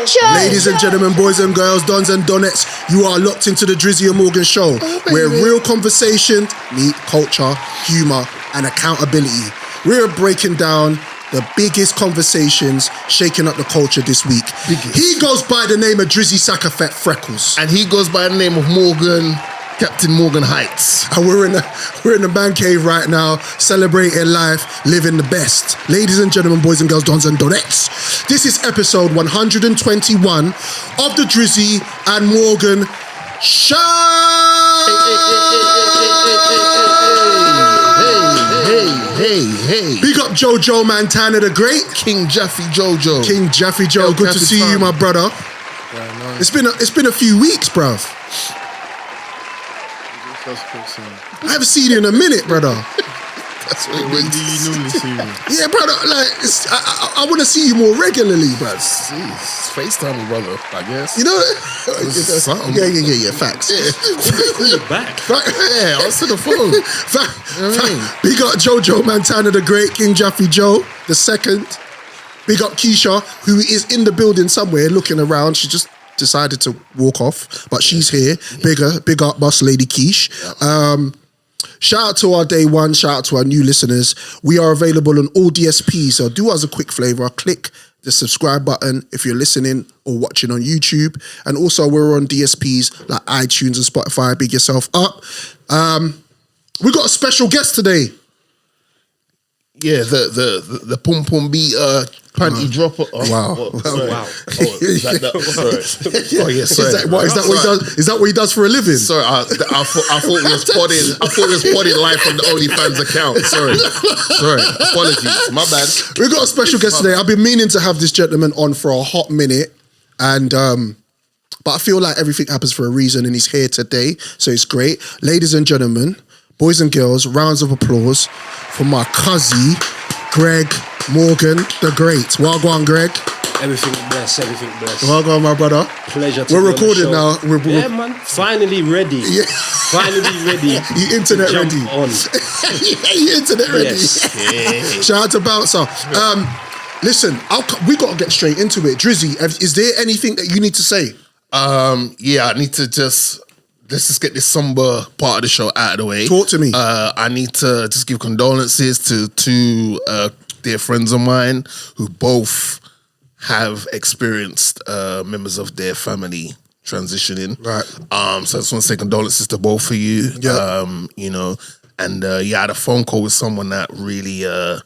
Morgan Show. Ladies and gentlemen, boys and girls, dons and donettes, you are locked into the Drizzy and Morgan Show, where real conversation meet culture, humour and accountability. We're breaking down the biggest conversations shaking up the culture this week. He goes by the name of Drizzy Sackafet Freckles. And he goes by the name of Morgan, Captain Morgan Heights. And we're in the man cave right now, celebrating life, living the best. Ladies and gentlemen, boys and girls, dons and donettes, this is episode 121 of the Drizzy and Morgan Show. Hey. Big up Jojo Montana the Great. King Jaffe Jojo. King Jaffe Joe, good to see you, my brother. Yeah, It's been a few weeks, bruv. I haven't seen you in a minute, brother. That's what it When means. do you normally see me? Yeah, brother. Like, I want to see you more regularly, bruv. Jeez, FaceTime me, brother, I guess. You know? Something. Yeah. Facts. Back. Yeah, answer the phone. Big up Jojo Montana the Great, King Jaffe Joe the second. Big up Keisha, who is in the building somewhere looking around. She just decided to walk off, but she's here. Big up boss lady Keish. Shout out to our day one, shout out to our new listeners. We are available on all DSPs, so do us a quick favour, click the subscribe button if you're listening or watching on YouTube. And also we're on DSPs like iTunes and Spotify. Big yourself up. We got a special guest today. Yeah, the pum pum beat panty dropper. Oh, Wow. Sorry. Wow. Sorry. Oh yeah, sorry. Is that what he does? Is that what he does for a living? Sorry, I thought we was podding. I thought we was podding live from the OnlyFans account. Sorry, apologies, my bad. We got a special guest today. I've been meaning to have this gentleman on for a hot minute, and but I feel like everything happens for a reason, and he's here today, so it's great. Ladies and gentlemen, boys and girls, rounds of applause for my cousin, Greg Morgan the Great. Wagwan, Greg. Everything blessed. Wagwan, my brother. Pleasure to We're be on the recording show. now. Yeah, man. Finally ready. Yeah. Finally ready. You internet to jump ready. on. You internet ready. Yes. Shout out to Bouncer. Listen, we got to get straight into it. Drizzy, is there anything that you need to say? Yeah, I need to let's just get this somber part of the show out of the way. Talk to me. I need to just give condolences to two dear friends of mine who both have experienced members of their family transitioning. Right. So I just want to say condolences to both of you. Yeah. You know, and I had a phone call with someone that really, do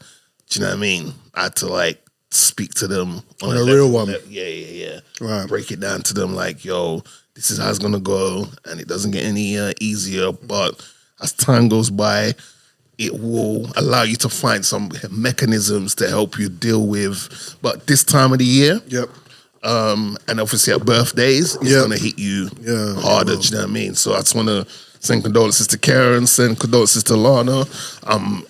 you know what I mean? I had to like speak to them on a real one. Yeah. Right. Break it down to them like, yo, this is how it's gonna go, and it doesn't get any easier. But as time goes by, it will allow you to find some mechanisms to help you deal with. But this time of the year, Yep. and obviously at birthdays, it's gonna hit you harder. Do you know what I mean? So I just want to send condolences to Karen, send condolences to Lana.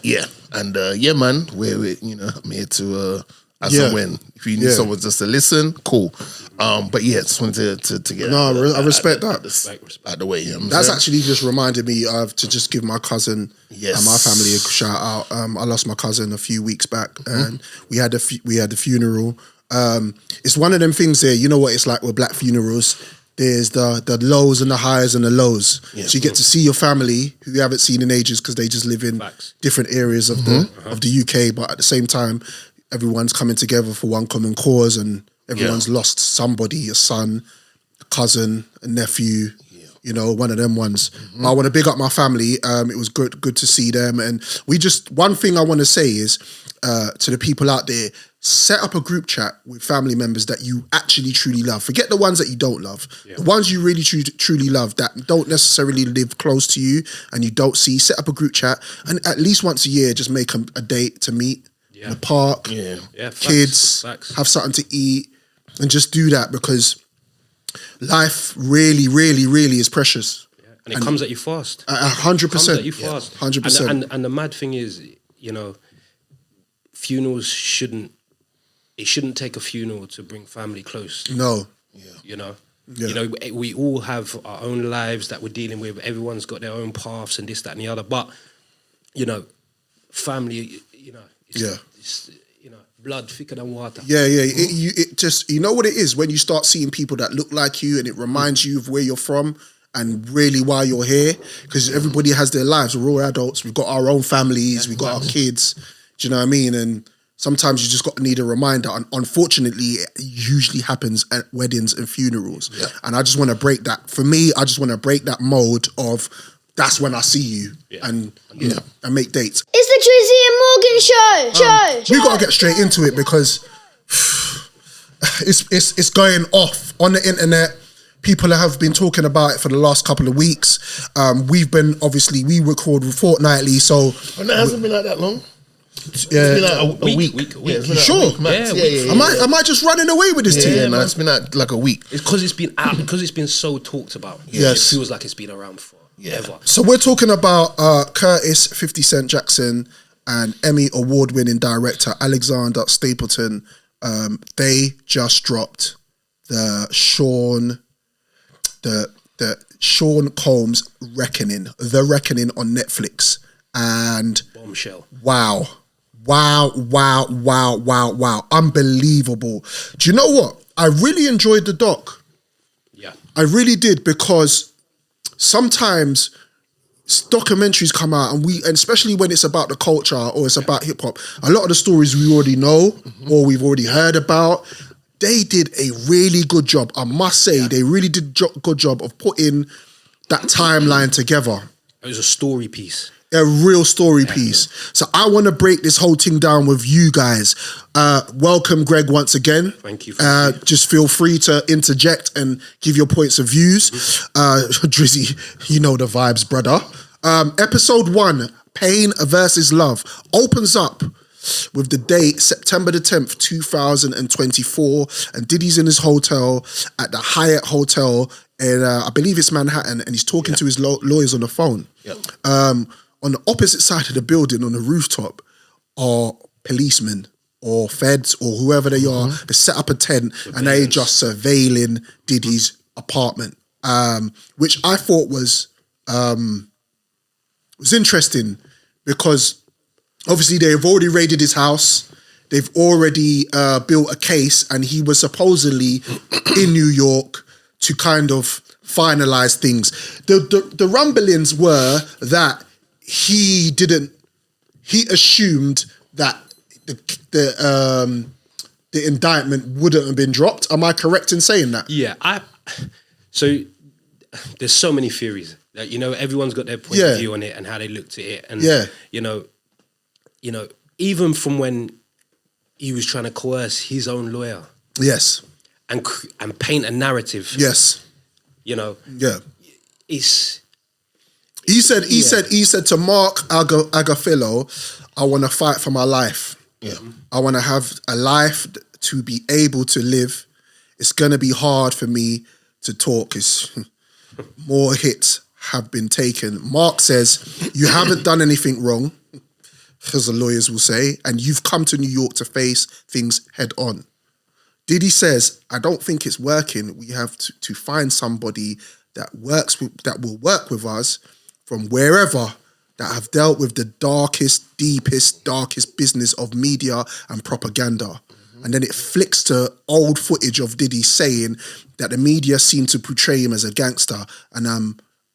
Yeah, and yeah, man, we're you know, I'm here to. As and when. If you need someone just to listen, cool. But yeah, just wanted to get No, I respect that. Out the way. You know what I'm That's saying? actually just reminded me of to just give my cousin and my family a shout out. I lost my cousin a few weeks back, and we had the funeral. It's one of them things there. You know what it's like with black funerals. There's the lows and the highs and the lows. Yeah. So you get to see your family who you haven't seen in ages because they just live in different areas of the UK, but at the same time, everyone's coming together for one common cause, and everyone's lost somebody, a son, a cousin, a nephew, you know, one of them ones. I want to big up my family. It was good to see them. And one thing I want to say is to the people out there, set up a group chat with family members that you actually truly love. Forget the ones that you don't love. Yeah. The ones you really truly love that don't necessarily live close to you and you don't see, set up a group chat, and at least once a year, just make a date to meet. In the park, kids, have something to eat, and just do that, because life really, really, really is precious. Yeah. And it comes at you fast. 100%. Comes at you fast. 100%. And the mad thing is, you know, funerals shouldn't take a funeral to bring family close. No. You know? Yeah. You know, we all have our own lives that we're dealing with. Everyone's got their own paths and this, that, and the other. But, you know, family, you know, blood thicker than water. Yeah. It just, you know what it is when you start seeing people that look like you and it reminds you of where you're from and really why you're here, because everybody has their lives. We're all adults. We've got our own families. We've got our kids. Do you know what I mean? And sometimes you just need a reminder. And unfortunately, it usually happens at weddings and funerals. Yeah. And I just want to break that. For me, I just want to break that mode of that's when I see you and make dates. It's the Drizzy and Morgan Show. We got to get straight into it because it's going off on the internet. People have been talking about it for the last couple of weeks. We record fortnightly, so... But it hasn't been like that long. Yeah, it's been like a week. Yeah, you sure? Am I just running away with this team? Yeah, no, it's been like a week. It's because it's been out, because it's been so talked about. Yes. It feels like it's been around forever. So we're talking about Curtis 50 Cent Jackson and Emmy award-winning director Alexander Stapleton. They just dropped the Sean Combs Reckoning on Netflix, and bombshell. Wow, unbelievable. Do you know what? I really enjoyed the doc. Yeah, I really did, because sometimes documentaries come out and especially when it's about the culture or it's about hip hop, a lot of the stories we already know or we've already heard about. They did a really good job. I must say, they really did a good job of putting that timeline together. It was a story piece. A real story piece. So I want to break this whole thing down with you guys. Welcome, Greg, once again. Thank you. Just feel free to interject and give your points of views. Drizzy, you know the vibes, brother. Episode 1, Pain versus Love, opens up with the date September the 10th, 2024, and Diddy's in his hotel at the Hyatt Hotel in, I believe it's Manhattan, and he's talking to his lawyers on the phone. On the opposite side of the building, on the rooftop, are policemen or feds or whoever they are. They set up a tent and they just surveilling Diddy's apartment, which I thought was interesting, because obviously they've already raided his house. They've already built a case, and he was supposedly in New York to kind of finalize things. The rumblings were that he assumed that the indictment wouldn't have been dropped. Am I correct in saying that? Yeah, so there's so many theories that, you know, everyone's got their point of view on it and how they looked at it, and you know, even from when he was trying to coerce his own lawyer, and paint a narrative, you know, He said to Mark Agafillo, I want to fight for my life. I want to have a life to be able to live. It's going to be hard for me to talk. More hits have been taken. Mark says, you haven't done anything wrong, as the lawyers will say, and you've come to New York to face things head on. Diddy says, I don't think it's working. We have to find somebody that will work with us from wherever, that have dealt with the darkest, deepest, darkest business of media and propaganda. And then it flicks to old footage of Diddy saying that the media seem to portray him as a gangster and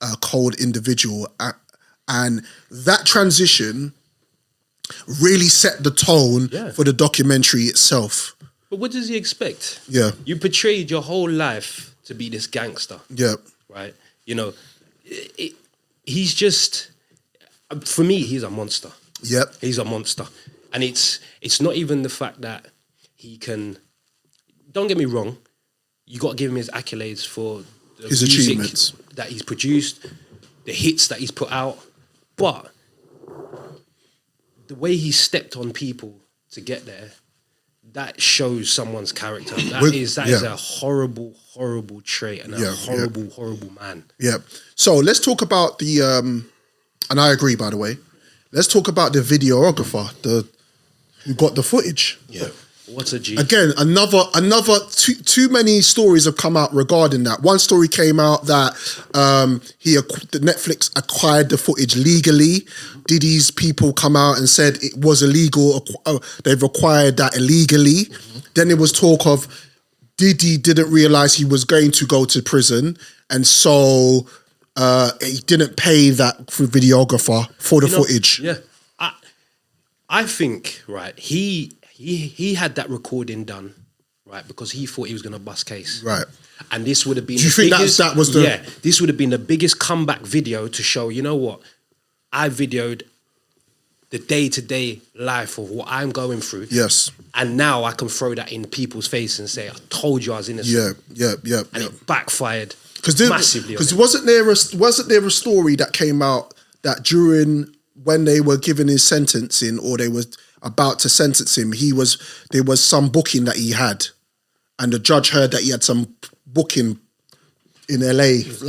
a cold individual. And that transition really set the tone for the documentary itself. But what does he expect? Yeah. You portrayed your whole life to be this gangster. Yeah. Right? You know, he's just, for me, he's a monster. Yep. He's a monster. And it's not even the fact that he can, don't get me wrong, you got to give him his accolades for the his music achievements that he's produced, the hits that he's put out. But the way he stepped on people to get there, that shows someone's character. That is a horrible, horrible trait and a horrible man. Yeah. So let's talk about the, and I agree, by the way, let's talk about the videographer, who got the footage. Yeah. What a G. Again, another too many stories have come out regarding that. One story came out that the Netflix acquired the footage legally. Diddy's people come out and said it was illegal. They've acquired that illegally. Then there was talk of Diddy didn't realize he was going to go to prison, and so he didn't pay that videographer for the footage. Yeah, I think right. He had that recording done, right, because he thought he was going to bust case, right. And this would have been. Do you think that was the? Yeah, this would have been the biggest comeback video to show. You know what? I videoed the day-to-day life of what I'm going through. Yes. And now I can throw that in people's face and say, I told you I was innocent. Yeah. And it backfired massively. Because wasn't there a story that came out that during when they were giving his sentencing, or they was about to sentence him, there was some booking that he had, and the judge heard that he had some booking in LA. He's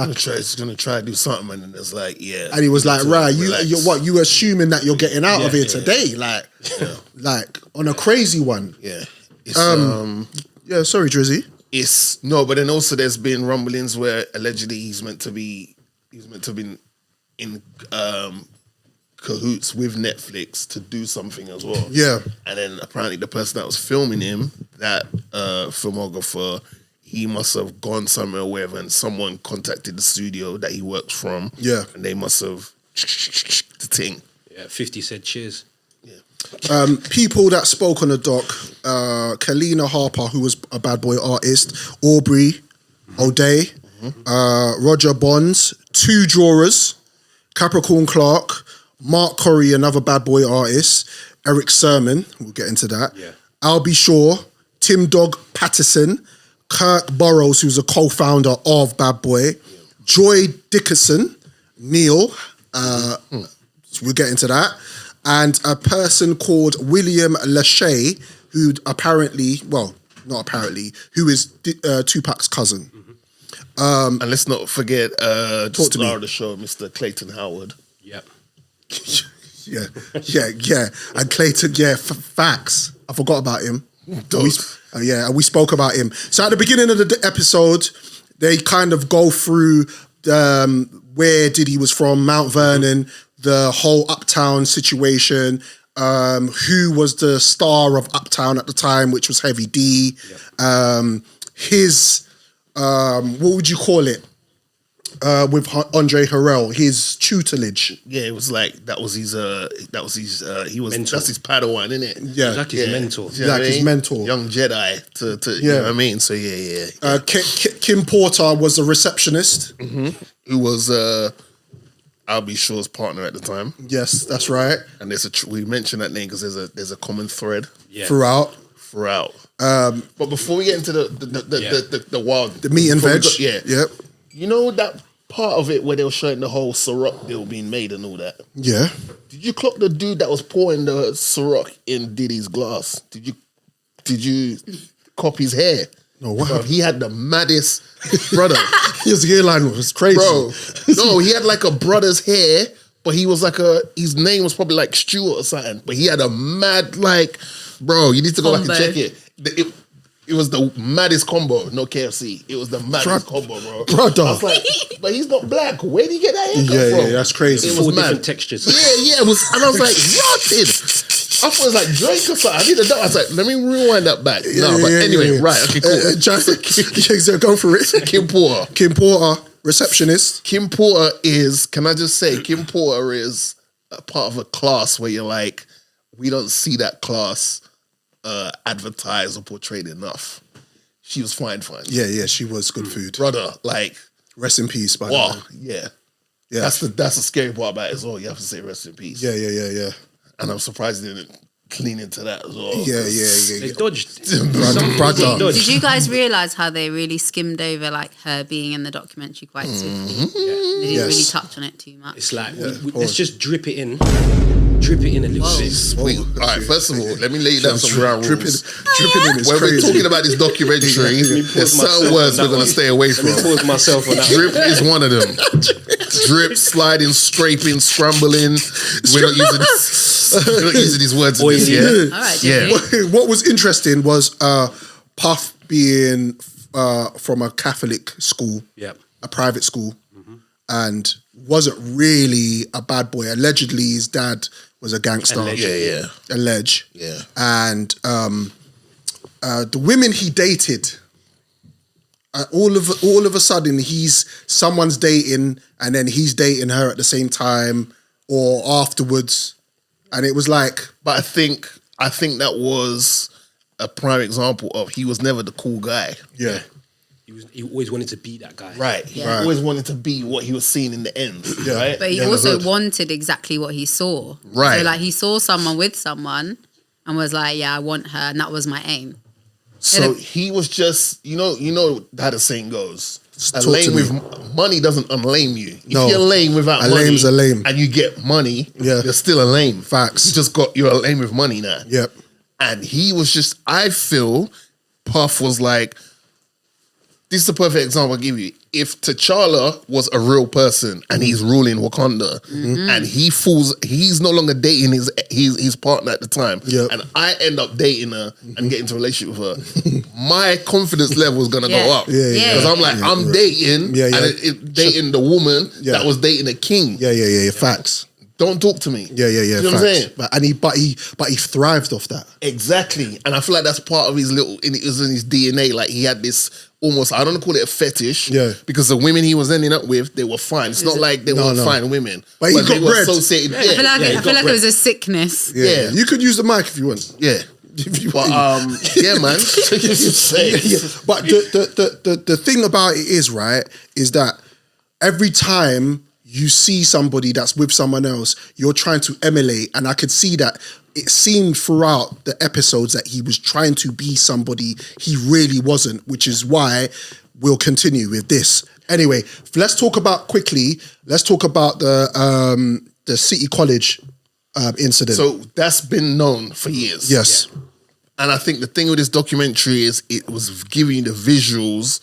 gonna try to do something, and it's like, yeah. And he was like, right, you assuming that you're getting out of here today, like on a crazy one. Yeah. Yeah, sorry, Drizzy. But then also there's been rumblings where allegedly he's meant to be in cahoots with Netflix to do something as well. Yeah. And then apparently the person that was filming him, that filmographer, he must have gone somewhere or wherever, and someone contacted the studio that he works from. Yeah. And they must have the thing. Yeah, 50 said cheers. Yeah. People that spoke on the doc, Kalina Harper, who was a Bad Boy artist, Aubrey O'Day, Roger Bonds, 2 Drawers, Capricorn Clark, Mark Corey, another Bad Boy artist, Eric Sermon, we'll get into that, Albie Shaw, Tim Dog Patterson, Kirk Burrows, who's a co-founder of Bad Boy, Joy Dickerson, Neil, so we'll get into that, and a person called William Lachey, who who is Tupac's cousin. And let's not forget the star of the show, Mr. Clayton Howard. Yep. yeah. And Clayton, facts. I forgot about him. We spoke about him. So at the beginning of the episode, they kind of go through where Diddy was from, Mount Vernon, the whole Uptown situation, who was the star of Uptown at the time, which was Heavy D. His, what would you call it? With Andre Harrell, his tutelage. Yeah, it was like that's his mentor. That's his Padawan, isn't it? Yeah, like his mentor. His mentor, young Jedi. You know what I mean? So yeah. Kim Porter was the receptionist, who was Albie Shaw's partner at the time. Yes, that's right. And we mentioned that name because there's a common thread throughout. But before we get into the wild, the meat and veg, you know that part of it where they were showing the whole Ciroc deal being made and all that. Yeah. Did you clock the dude that was pouring the Ciroc in Diddy's glass? Did you cop his hair? No, what? Bro, he had the maddest brother. His hairline was crazy, bro. No, he had like a brother's hair, but he was like his name was probably like Stuart or something. But he had a mad bro. You need to go back and check it. It was the maddest combo, no KFC. It was the maddest combo, bro. Brother. I was like, but he's not black. Where did he get that haircut from? Yeah, that's crazy. It was 4 different textures. Yeah, it was. And I was like, rotted. I thought it was like Drake or something. I need to know. I was like, let me rewind that back. Anyway, right. Okay, cool. Go for it. Kim Porter, receptionist. Kim Porter is, can I just say, Kim Porter is a part of a class where you're like, we don't see that class advertised or portrayed enough. She was fine. Yeah, she was good food. Brother, like, rest in peace, by the way. Yeah. That's the scary part about it as well. You have to say rest in peace. Yeah. And I'm surprised they didn't clean into that as well. Yeah. They dodged. Brother. Did you guys realise how they really skimmed over like her being in the documentary quite swiftly? They didn't really touch on it too much. It's like, let's just drip it in. Drip it in a little bit. Wait, all right, first of all, let me lay you down some ground rules. Dripping in is when crazy. we're talking about this documentary, there's certain words we're going to stay away from. Let me pause myself on that. Drip is one of them. Drip, sliding, scraping, scrambling. We're not using You're not using these words in this, yeah? All right, Yeah. What was interesting was Puff being from a Catholic school, a private school, and wasn't really a bad boy. Allegedly, his dad was a gangster. Alleged. Yeah. And the women he dated, all of a sudden, someone's dating, and then he's dating her at the same time or afterwards, and it was like. But I think that was a prime example of he was never the cool guy. Yeah. He always wanted to be that guy. Right. He always wanted to be what he was seeing in the end. Yeah. Right. But he also wanted exactly what he saw. Right. So like he saw someone with someone and was like, yeah, I want her, and that was my aim. So he was just, you know how the saying goes. A lame with money doesn't unlame you. If you're lame without money, lame's a lame, and you get money, you're still a lame. Facts. You're a lame with money now. Yep. And he was just, I feel, Puff was like, this is the perfect example I'll give you. If T'Challa was a real person and he's ruling Wakanda, and he's no longer dating his partner at the time, and I end up dating her and get into a relationship with her, my confidence level is gonna go up. Because I'm like, I'm dating, dating the woman that was dating a king. Yeah. Facts. Don't talk to me. Yeah. You know what I'm saying? But he thrived off that. Exactly. And I feel like that's part of his it was in his DNA. Like he had this almost, I don't want to call it a fetish. Yeah. Because the women he was ending up with, they were fine. It's not like they weren't fine women. But he got bread. I feel like it was a sickness. Yeah. You could use the mic if you want. Yeah. But yeah, man. But the thing about it is, right, is that every time you see somebody that's with someone else, you're trying to emulate. And I could see that it seemed throughout the episodes that he was trying to be somebody he really wasn't, which is why we'll continue with this. Anyway, let's talk about the City College incident. So that's been known for years. Yes. Yeah. And I think the thing with this documentary is it was giving you the visuals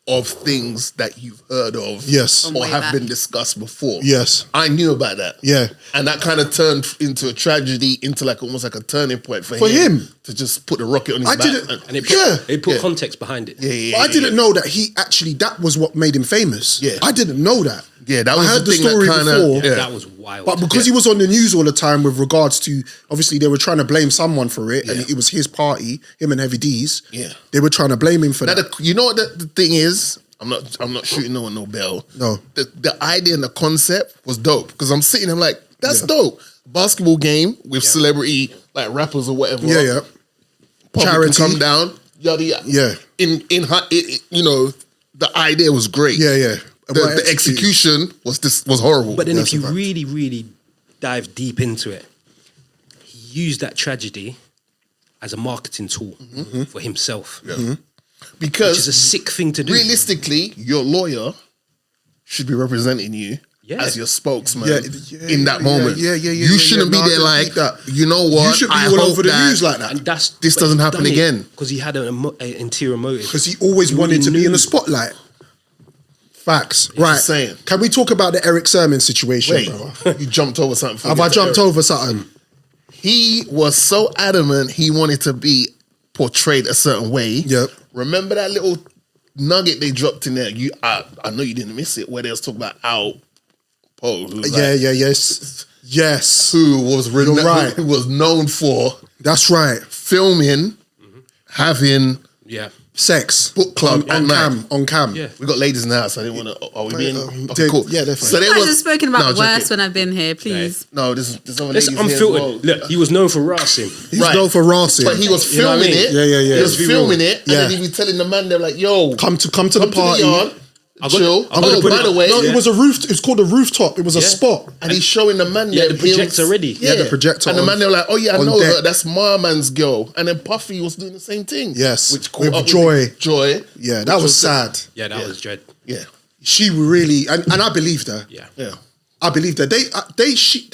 of things that you've heard of, or have been discussed before. Yes, I knew about that. Yeah, and that kind of turned into a tragedy, into like almost like a turning point for him to just put the rocket on his back. And it put context behind it. But I didn't know that that was what made him famous. Yeah, I didn't know that. Yeah, that was I heard the story before. That was wild. But because he was on the news all the time with regards to, obviously they were trying to blame someone for it, and it was his party, him and Heavy D's. Yeah, they were trying to blame him for that. You know what the thing is? I'm not shooting no one no bell. No, the idea and the concept was dope because I'm sitting. I'm like, that's dope. Basketball game with celebrity like rappers or whatever. Yeah. Charity come down. Yada yada. Yeah. In you know, the idea was great. Yeah. The execution was horrible. But then if you really, really dive deep into it, he used that tragedy as a marketing tool for himself. Yeah. Because which is a sick thing to do. Realistically, your lawyer should be representing you as your spokesman in that moment. You shouldn't be there like that. You know what? You should be all over the news like that. And this doesn't happen again. Because he had an interior motive. Because he always wanted to be in the spotlight. Facts. Right. Saying. Can we talk about the Eric Sermon situation, brother? You jumped over something. Have I jumped over something? He was so adamant he wanted to be portrayed a certain way. Yep. Remember that little nugget they dropped in there? I know you didn't miss it, where they was talking about Al Poe. Yes. Who was known for filming, having sex, book club on cam. Yeah, we got ladies in the house. I didn't want to. Are we being cool? Yeah, definitely. So they have spoken about worse when I've been here. Please. No, there's some ladies unfiltered. Well. Look, he was known for rassing. He's known for rassing, but he was filming it. Yeah. He was filming it, and then he was telling the man, they're like, "Yo, come to the party." Chill. By the way, it was a roof. It was called a rooftop. It was a spot, and he's showing the man. Yeah, the projector ready. Yeah, the projector. And the man, they were like, "Oh yeah, I know her. That's my man's girl." And then Puffy was doing the same thing. Yes, with Joy. Yeah, that was sad. Yeah, that was dread. Yeah, she really, and I believed her. Yeah. I believed her.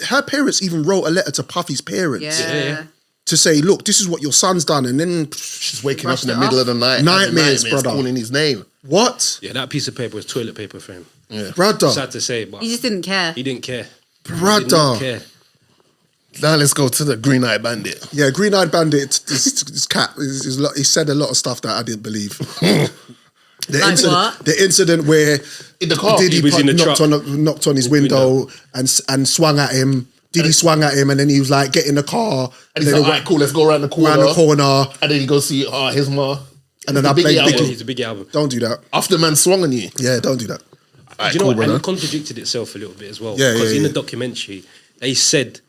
Her parents even wrote a letter to Puffy's parents. Yeah. To say, look, this is what your son's done, and then she's waking up in the middle of the night, nightmares, brother, calling his name. What? Yeah, that piece of paper was toilet paper for him. Yeah, brother. Sad to say, but he just didn't care. He didn't care, brother. He didn't care. Now let's go to the Green Eye Bandit. Yeah, Green Eyed Bandit. This cat. He said a lot of stuff that I didn't believe. The incident where in the car, Diddy knocked on his window and swung at him. Diddy swung at him, and then he was like, "Get in the car." And he's like, "All right, cool, let's go around the corner." And then you go see his ma. And then I played Biggie. It's a Biggie album. Don't do that. After man swung on you. Yeah, don't do that. Do you know what? And it contradicted itself a little bit as well. Yeah, because in the documentary, they said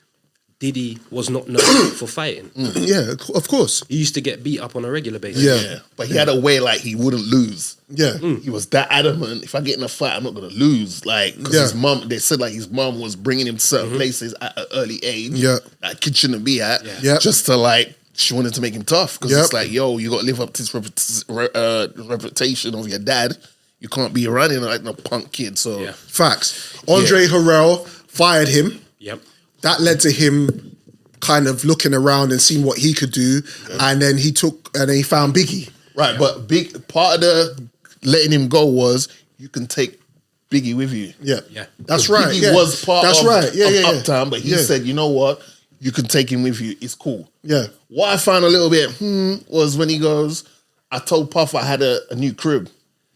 Diddy was not known for fighting. Yeah, of course. He used to get beat up on a regular basis. Yeah. But he had a way like he wouldn't lose. Yeah. He was that adamant. If I get in a fight, I'm not going to lose. Like, because his mum, they said like his mum was bringing him to certain places at an early age. Yeah. That kid shouldn't be at. Yeah. Just to like, she wanted to make him tough. Because it's like, yo, you got to live up to this reputation of your dad. You can't be running like no punk kid. So facts. Andre Harrell fired him. Yep. That led to him kind of looking around and seeing what he could do, and then he found Biggie. Right, but big part of the letting him go was you can take Biggie with you. Yeah, that's right. Biggie was part of Uptown, but he said, you know what, you can take him with you. It's cool. Yeah. What I found a little bit was when he goes, I told Puff I had a new crib.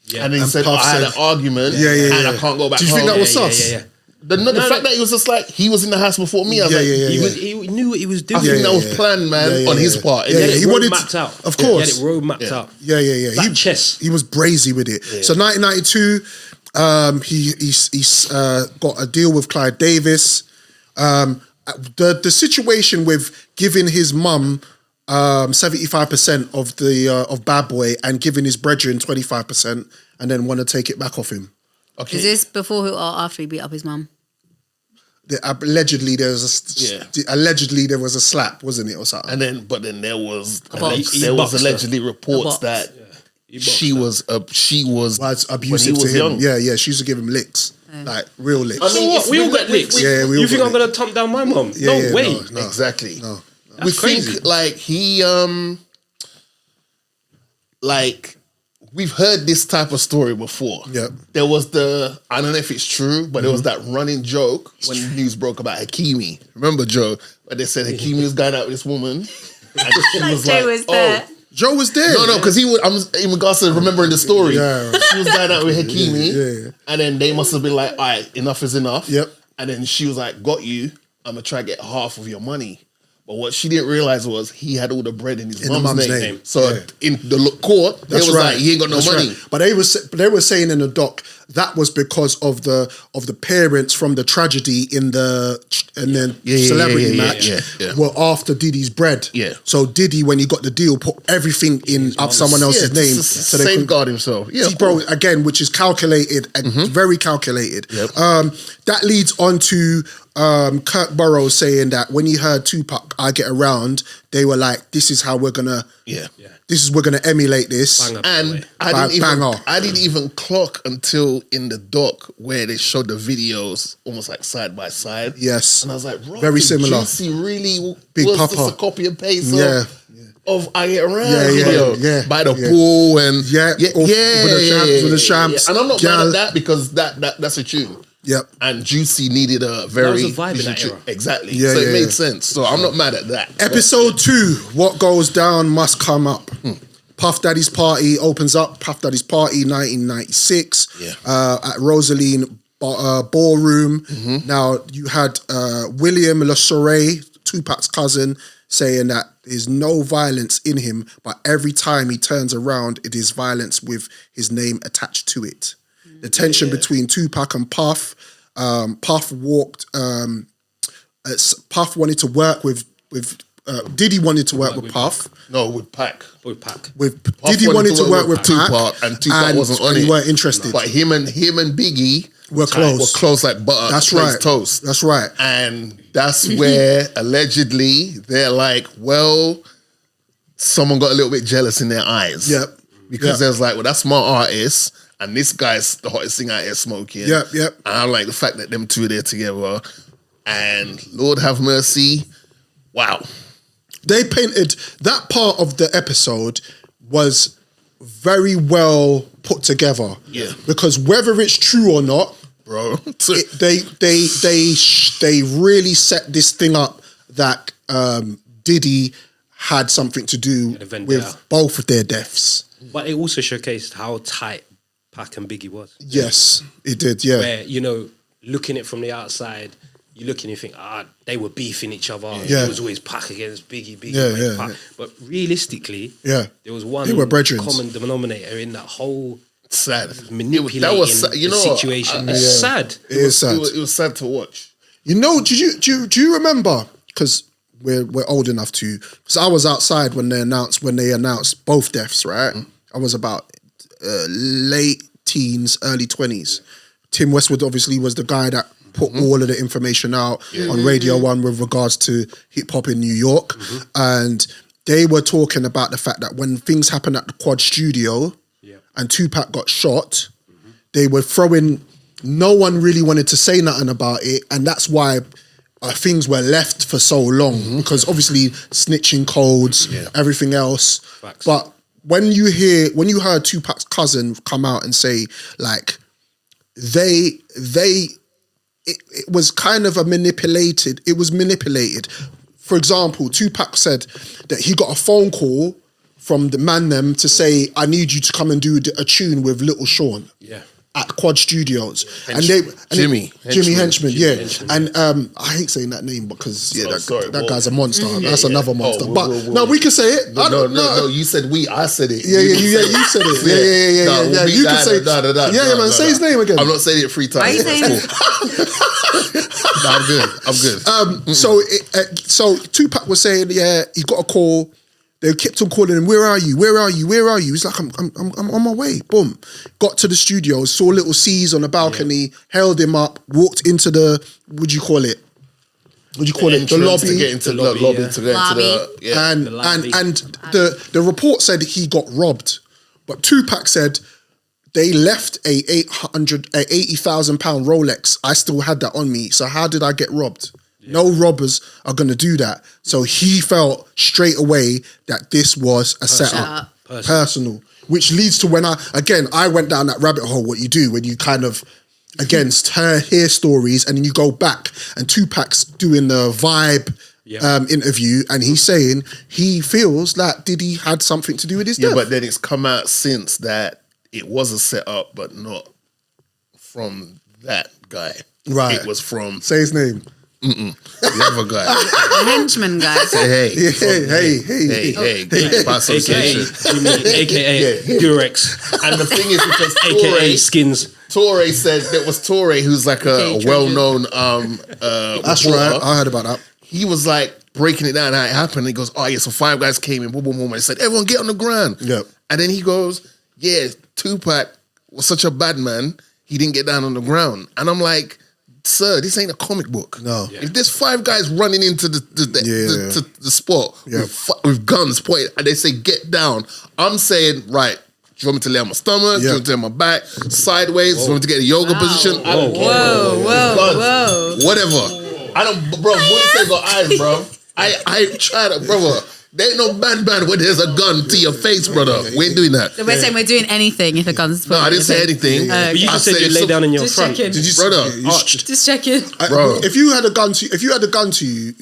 Yeah. And then he said, I had an argument and I can't go back home. Do you think that was sus? Yeah. The fact that he was just like, he was in the house before me. I was He knew what he was doing. I think that was planned, man, on his part. He wanted mapped out. Of course. He had it road mapped out. Yeah. Like chess. He was brazy with it. Yeah. So 1992, he's got a deal with Clive Davis. The situation with giving his mum 75% of Bad Boy and giving his brethren 25% and then want to take it back off him. Okay. Is this before or after he beat up his mum? Allegedly there was a slap, wasn't it, or something? And then, but then there was allegedly reports that she was abusive to him. Young. Yeah, she used to give him licks, like real licks. I mean, we all got licks. You think I'm gonna thump down my mum? No way. No. Exactly. No. We think like he we've heard this type of story before. Yeah. There was I don't know if it's true, but there was that running joke when news broke about Hakimi. Remember, Joe? Where they said Hakimi was going out with this woman. And she was Joe was there. Joe was there. No, because I'm in regards to remembering the story. Yeah. She was going out with Hakimi. And then they must have been like, all right, enough is enough. Yep. And then she was like, got you. I'm going to try to get half of your money. But what she didn't realize was he had all the bread in his mum's name. So in the court, they was like, he ain't got no money. Right. But they were saying in the doc that was because of the parents from the tragedy in the celebrity match were after Diddy's bread. Yeah. So Diddy, when he got the deal, put everything in up someone else's name so they safeguard himself. Yeah, bro. Again, which is calculated and very calculated. Yep. That leads on to Kirk Burrows saying that when he heard Tupac, I Get Around, they were like, this is how we're gonna we're gonna emulate this. And I didn't even clock until in the doc where they showed the videos almost like side by side. Yes. And I was like, bro, very similar. Juicy really Big was Papa. just a copy and paste of I Get Around video by the pool and with the champs. And I'm not mad at that because that's a tune. Yep. And Juicy needed a very that was a vibe in that era. Exactly. So it made sense. So I'm not mad at that. Episode 2, What Goes Down Must Come Up. Puff Daddy's Party opens up. Puff Daddy's Party 1996 at Rosaline Ballroom. Now you had William LeSoray, Tupac's cousin, saying that there's no violence in him, but every time he turns around, it is violence with his name attached to it. The tension between Tupac and Puff. Puff walked. Puff wanted to work with. Diddy wanted to work with Puff. No, with Pac. Diddy wanted to work with Tupac, and Tupac wasn't on it. He weren't interested. But him and Biggie were close. Were close like butter. That's right. Toast. That's right. And that's where allegedly they're like, well, someone got a little bit jealous in their eyes. Yep. Because there's like, well, that's my artist. And this guy's the hottest thing out here smoking. Yep. And I like the fact that them two are there together. And Lord have mercy. Wow. They painted that part of the episode was very well put together. Yeah. Because whether it's true or not, bro, they really set this thing up that Diddy had something to do with both of their deaths. But it also showcased how tight Pac and Biggie was. Yes, it did, yeah. Where, you know, looking at it from the outside, you look and you think, they were beefing each other. Yeah. It was always Pac against Biggie, against Pac. But realistically, there was one common denominator in that whole manipulating situation. It's sad. It is sad. It was sad to watch. You know, do you remember? Because we're old enough to. Because I was outside when they announced both deaths. Right, I was about late teens, early 20s. Tim Westwood obviously was the guy that put all of the information out on Radio 1 with regards to hip hop in New York, and they were talking about the fact that when things happened at the Quad Studio and Tupac got shot, they were throwing. No one really wanted to say nothing about it, and that's why things were left for so long, because obviously snitching codes, everything else. Facts. But when you heard Tupac's cousin come out and say, like, it was kind of it was manipulated. For example, Tupac said that he got a phone call from the man them to say, I need you to come and do a tune with Little Sean. Yeah. At Quad Studios. Jimmy Henchman. And I hate saying that name because that guy's a monster. That's another monster. But no, we can say it. No, you said we, I said it. Yeah, you said it. Yeah. You can say it. Man, say his name again. I'm not saying it 3 times. Why are you saying I'm good. So Tupac was saying, he got a call. They kept on calling him, where are you? He's like, I'm on my way. Boom. Got to the studio, saw little C's on the balcony, held him up, walked into the, what do you call it? The lobby. To get into the lobby. And the report said he got robbed. But Tupac said they left a £80,000 Rolex. I still had that on me. So how did I get robbed? No robbers are going to do that. So he felt straight away that this was a setup. Personal. Which leads to when I went down that rabbit hole, what you do when you kind of, hear stories and then you go back and Tupac's doing the Vibe interview and he's saying he feels that Diddy had something to do with his death. But then it's come out since that it was a setup, but not from that guy. Right. It was from... Say his name. The other guy. The henchman guy. Hey, AKA Durex. And the thing is, because AKA Skins. Torre said that was Torre, who's like a well-known that's reporter. right, I heard about that. He was like breaking it down how it happened. He goes, so 5 guys came in, boom, boom, boom, and said, everyone get on the ground. Yep. And then he goes, Tupac was such a bad man, he didn't get down on the ground. And I'm like, sir, this ain't a comic book. No. If there's 5 guys running into the spot with guns pointed and they say get down, I'm saying, right, do you want me to lay on my stomach? Do you want me to lay on my back? Sideways? Do you want me to get a yoga position? I don't care. Whoa. Whatever. I don't, bro, boys say got eyes, bro. I try to, brother. There ain't no band where there's a gun to your face, brother. We ain't doing that. So we're saying we're doing anything if a gun's pointed. No, I didn't say anything. But you just said you lay down in your just front. checking. Did you, brother? Just checking. Bro. If you had a gun to you,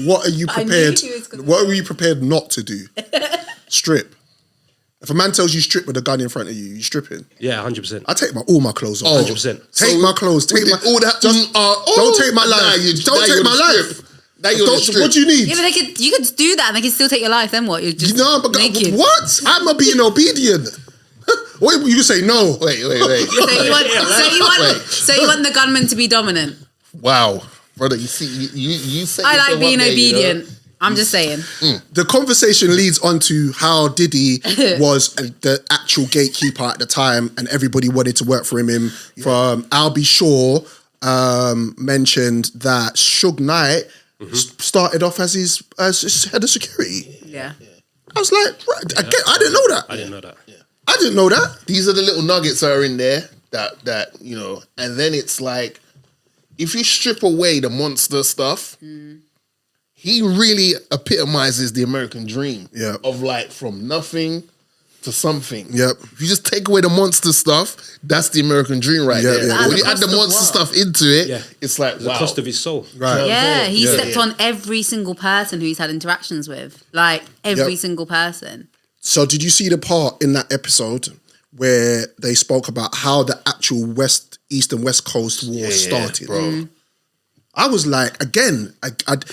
what are you prepared? What are you prepared not to do? Strip. If a man tells you strip with a gun in front of you, you stripping. Yeah, 100%. I take all my clothes off. 100%. Take my clothes. Take my all that. Don't take my life. Don't take my life. What do you need? Yeah, but you could do that and they can still take your life. Then what? You're just naked. What? I'm a being obedient. What you say? No. Wait. So you want the gunman to be dominant? Wow, brother. You see, you say I like being obedient. I'm just saying. The conversation leads on to how Diddy was the actual gatekeeper at the time, and everybody wanted to work for him. From Albie Shaw mentioned that Suge Knight started off as his head of security. Yeah. I was like, again, I didn't know that. I didn't know that. Yeah. I didn't know that. These are the little nuggets that are in there that you know, and then it's like, if you strip away the monster stuff, he really epitomizes the American dream. Yeah. Of like from nothing to something. Yep. If you just take away the monster stuff, that's the American dream right there. Yeah. When you add the monster stuff into it, it's like, the cost of his soul. Right. Yeah, he stepped on every single person who he's had interactions with. Like, every single person. So did you see the part in that episode where they spoke about how the actual East and West Coast war started? Bro. I was like, again, but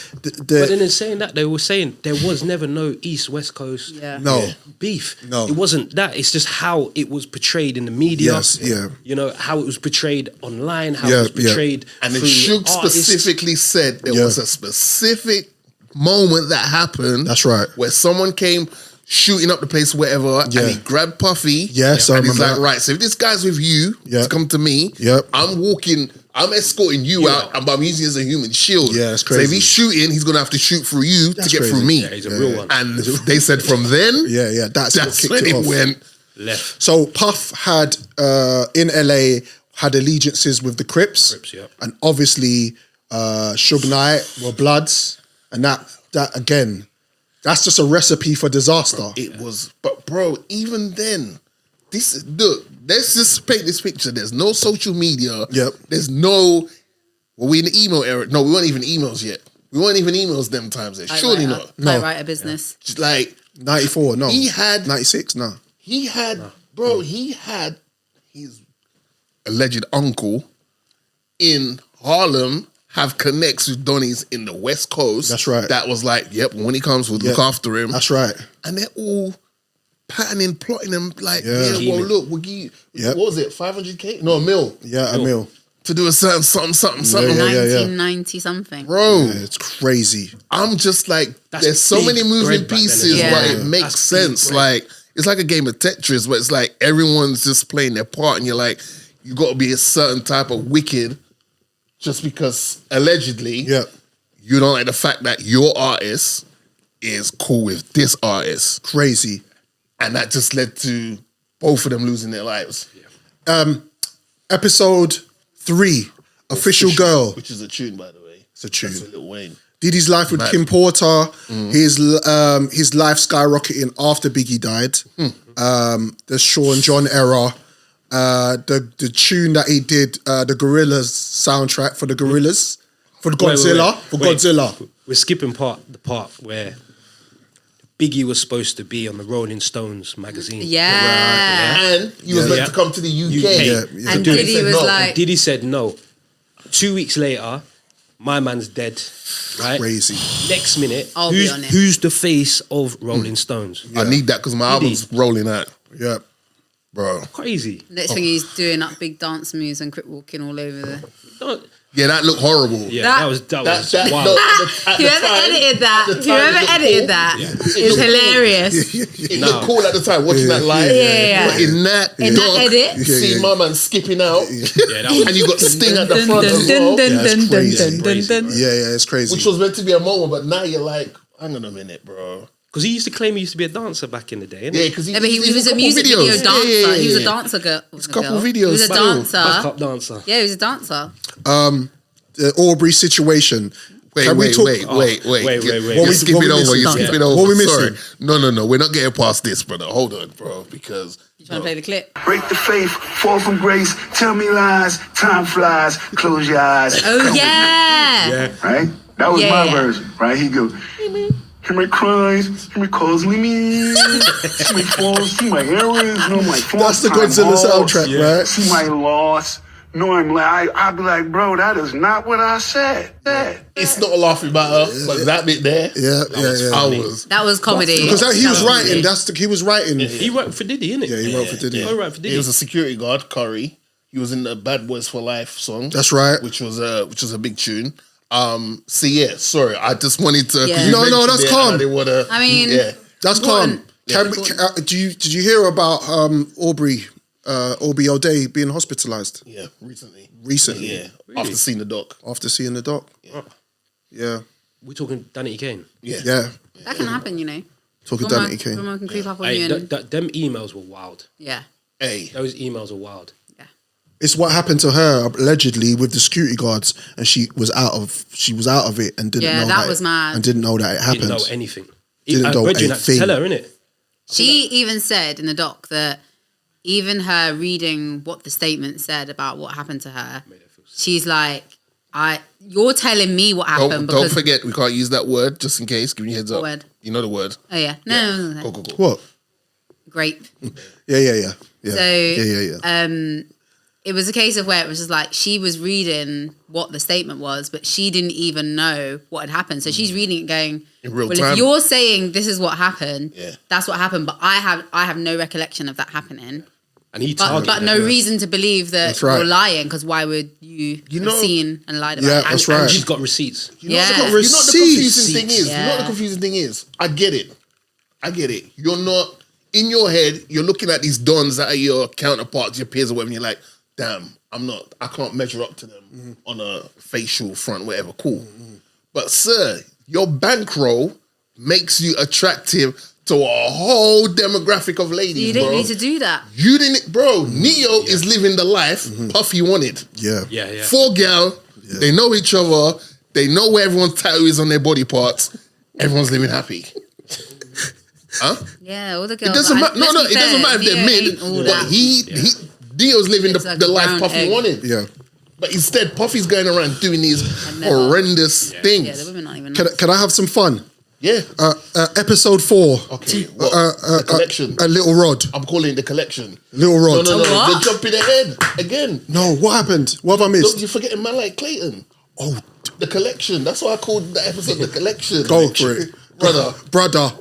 then in saying that, they were saying there was never no East-West Coast beef. No. It wasn't that. It's just how it was portrayed in the media. Yes, yeah. You know, how it was portrayed online, how it was portrayed And then through Suge artists. specifically said there was a specific moment that happened. That's right. Where someone came shooting up the place, whatever, and he grabbed Puffy. Yes, I and he's remember like, that. right, so if this guy's with you to come to me, I'm escorting you out, but I'm using it as a human shield. Yeah, that's crazy. So if he's shooting, he's going to have to shoot through you to get through me. Yeah, he's a real one. And they said from then, that's when it went left. So Puff had, in LA, had allegiances with the Crips. And obviously, Suge Knight were Bloods. And that again, that's just a recipe for disaster. It was, but bro, even then, let's just paint this picture. There's no social media. Yep. There's no, we in the email era. No, we weren't even emails yet. We weren't even emails them times. Surely not. Typewriter business. Just like 94, no. He had 96, no. He had, he had his alleged uncle in Harlem have connects with Donnies in the West Coast. That's right. That was like, when he comes, we'll look after him. That's right. And they're all patterning, plotting them like, look, we'll give you, what was it, 500K? No, a mil. Yeah, a mil. To do a certain something. 1990 something. Bro. Yeah, it's crazy. I'm just like, there's so many moving pieces, but it makes sense. Like, it's like a game of Tetris where it's like everyone's just playing their part and you're like, you got to be a certain type of wicked just because allegedly you don't like the fact that your artist is cool with this artist. Crazy. And that just led to both of them losing their lives. Episode 3, Official Girl. Which is a tune, by the way. It's a tune. That's a Lil Wayne. Diddy's life with Kim Porter. His life skyrocketing after Biggie died. The Sean John era. The tune that he did, the Gorillaz soundtrack for the Gorillaz. For Godzilla. Godzilla. We're skipping the part where Biggie was supposed to be on the Rolling Stones magazine. And he was meant to come to the UK. And Diddy was like... And Diddy said no. 2 weeks later, my man's dead. Right? Crazy. Next minute, I'll be honest. who's the face of Rolling Stones? I need that because my album's rolling out. Yeah. Bro. Crazy. Next thing he's doing up big dance moves and crip walking all over the... Yeah, that looked horrible. Yeah, that was wild. Whoever edited that is hilarious. It looked cool at the time, watching that live. But in that edit, see my man skipping out, and you got Sting at the dun, front dun, as well. dun, dun, dun, crazy. dun, dun. Yeah, it's crazy. Which was meant to be a moment, but now you're like, hang on a minute, bro. Because he used to claim he used to be a dancer back in the day, innit? Yeah, because he was a music video dancer. He was a dancer girl. There's a couple videos. He was a dancer. Backup dancer. Yeah, he was a dancer. The Aubrey situation. Wait. You're skipping over. You're skipping over. What we Sorry. missing? No. We're not getting past this, brother. Hold on, bro. Because You trying to play the clip? Break the faith, fall from grace, tell me lies, time flies, close your eyes. Oh yeah. Right? That was my version. Right? He go, hear my cries, hear me calls me, see my flaws, see my errors, know my faults. That's the Godzilla soundtrack, right? See my loss. No, I'd be like, bro, that is not what I said. it's not a laughing matter, but that bit there, That was comedy. Because he was writing. He was writing. He wrote for Diddy, innit? Yeah, he wrote for Diddy. He wrote for Diddy. He was a security guard, Curry. He was in the Bad Boys for Life song. That's right. Which was a big tune. Sorry, I just wanted to. Yeah. No, that's calm. I mean, that's calm. Did you hear about Aubrey O'Day being hospitalized? Yeah, recently. Yeah. Really? After seeing the doc. Yeah. We're talking Danny Kane. Yeah. that can happen, you know. Talking Danny Kane. Someone can creep up on Hey, you. them emails were wild. Yeah. Hey. Those emails are wild. It's what happened to her allegedly with the security guards, and she was out of it and didn't know that was mad. and didn't know that it happened. Didn't know anything. Didn't know Reggie had to anything. tell her, innit? She even said in the doc that even her reading what the statement said about what happened to her, she's like, you're telling me what happened. Don't forget, we can't use that word just in case. Give me a heads up. What word? You know the word. Oh, yeah. No. Go. What? Grape. Yeah. So, it was a case of where it was just like she was reading what the statement was, but she didn't even know what had happened. So she's reading it going, in real well, time. if you're saying this is what happened, that's what happened, but I have no recollection of that happening. And he but no reason to believe that you're lying, because why would you have seen and lied about it? That's right. And she's got receipts. You know what the confusing thing is? You know what the confusing thing is? I get it. You're not, in your head, you're looking at these dons that are your counterparts, your peers or whatever, and you're like, damn, I can't measure up to them on a facial front, whatever, cool. But sir, your bankroll makes you attractive to a whole demographic of ladies, you didn't need to do that. You didn't, bro. Neo is living the life Puffy wanted. Yeah. 4 gal, they know each other, they know where everyone's tattoo is on their body parts, everyone's living happy. Huh? Yeah, all the girls. It doesn't matter. No, it doesn't matter if they're mid. But Neo's living the life Puffy wanted. Yeah. But instead, Puffy's going around doing these horrendous things. Yeah, the women aren't even. Can I have some fun? Yeah. Episode 4. Okay. The collection. A little rod. I'm calling it the collection. Little rod. No. They're jumping ahead again. No, what happened? What have I missed? Look, you're forgetting man like Clayton. Oh, the collection. That's why I called the episode the collection. Go for it. Brother.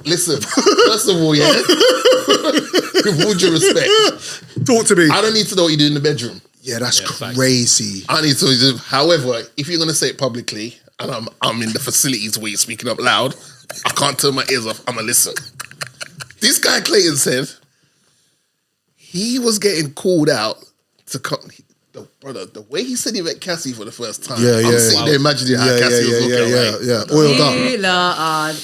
Listen, first of all, with all due respect, talk to me. I don't need to know what you do in the bedroom. Yeah, that's crazy. I need to. However, if you're going to say it publicly, and I'm in the facilities where you're speaking up loud, I can't turn my ears off. I'm going to listen. This guy Clayton said he was getting called out to come. The way he said he met Cassie for the first time. I'm sitting there imagining how Cassie was looking. Oiled up.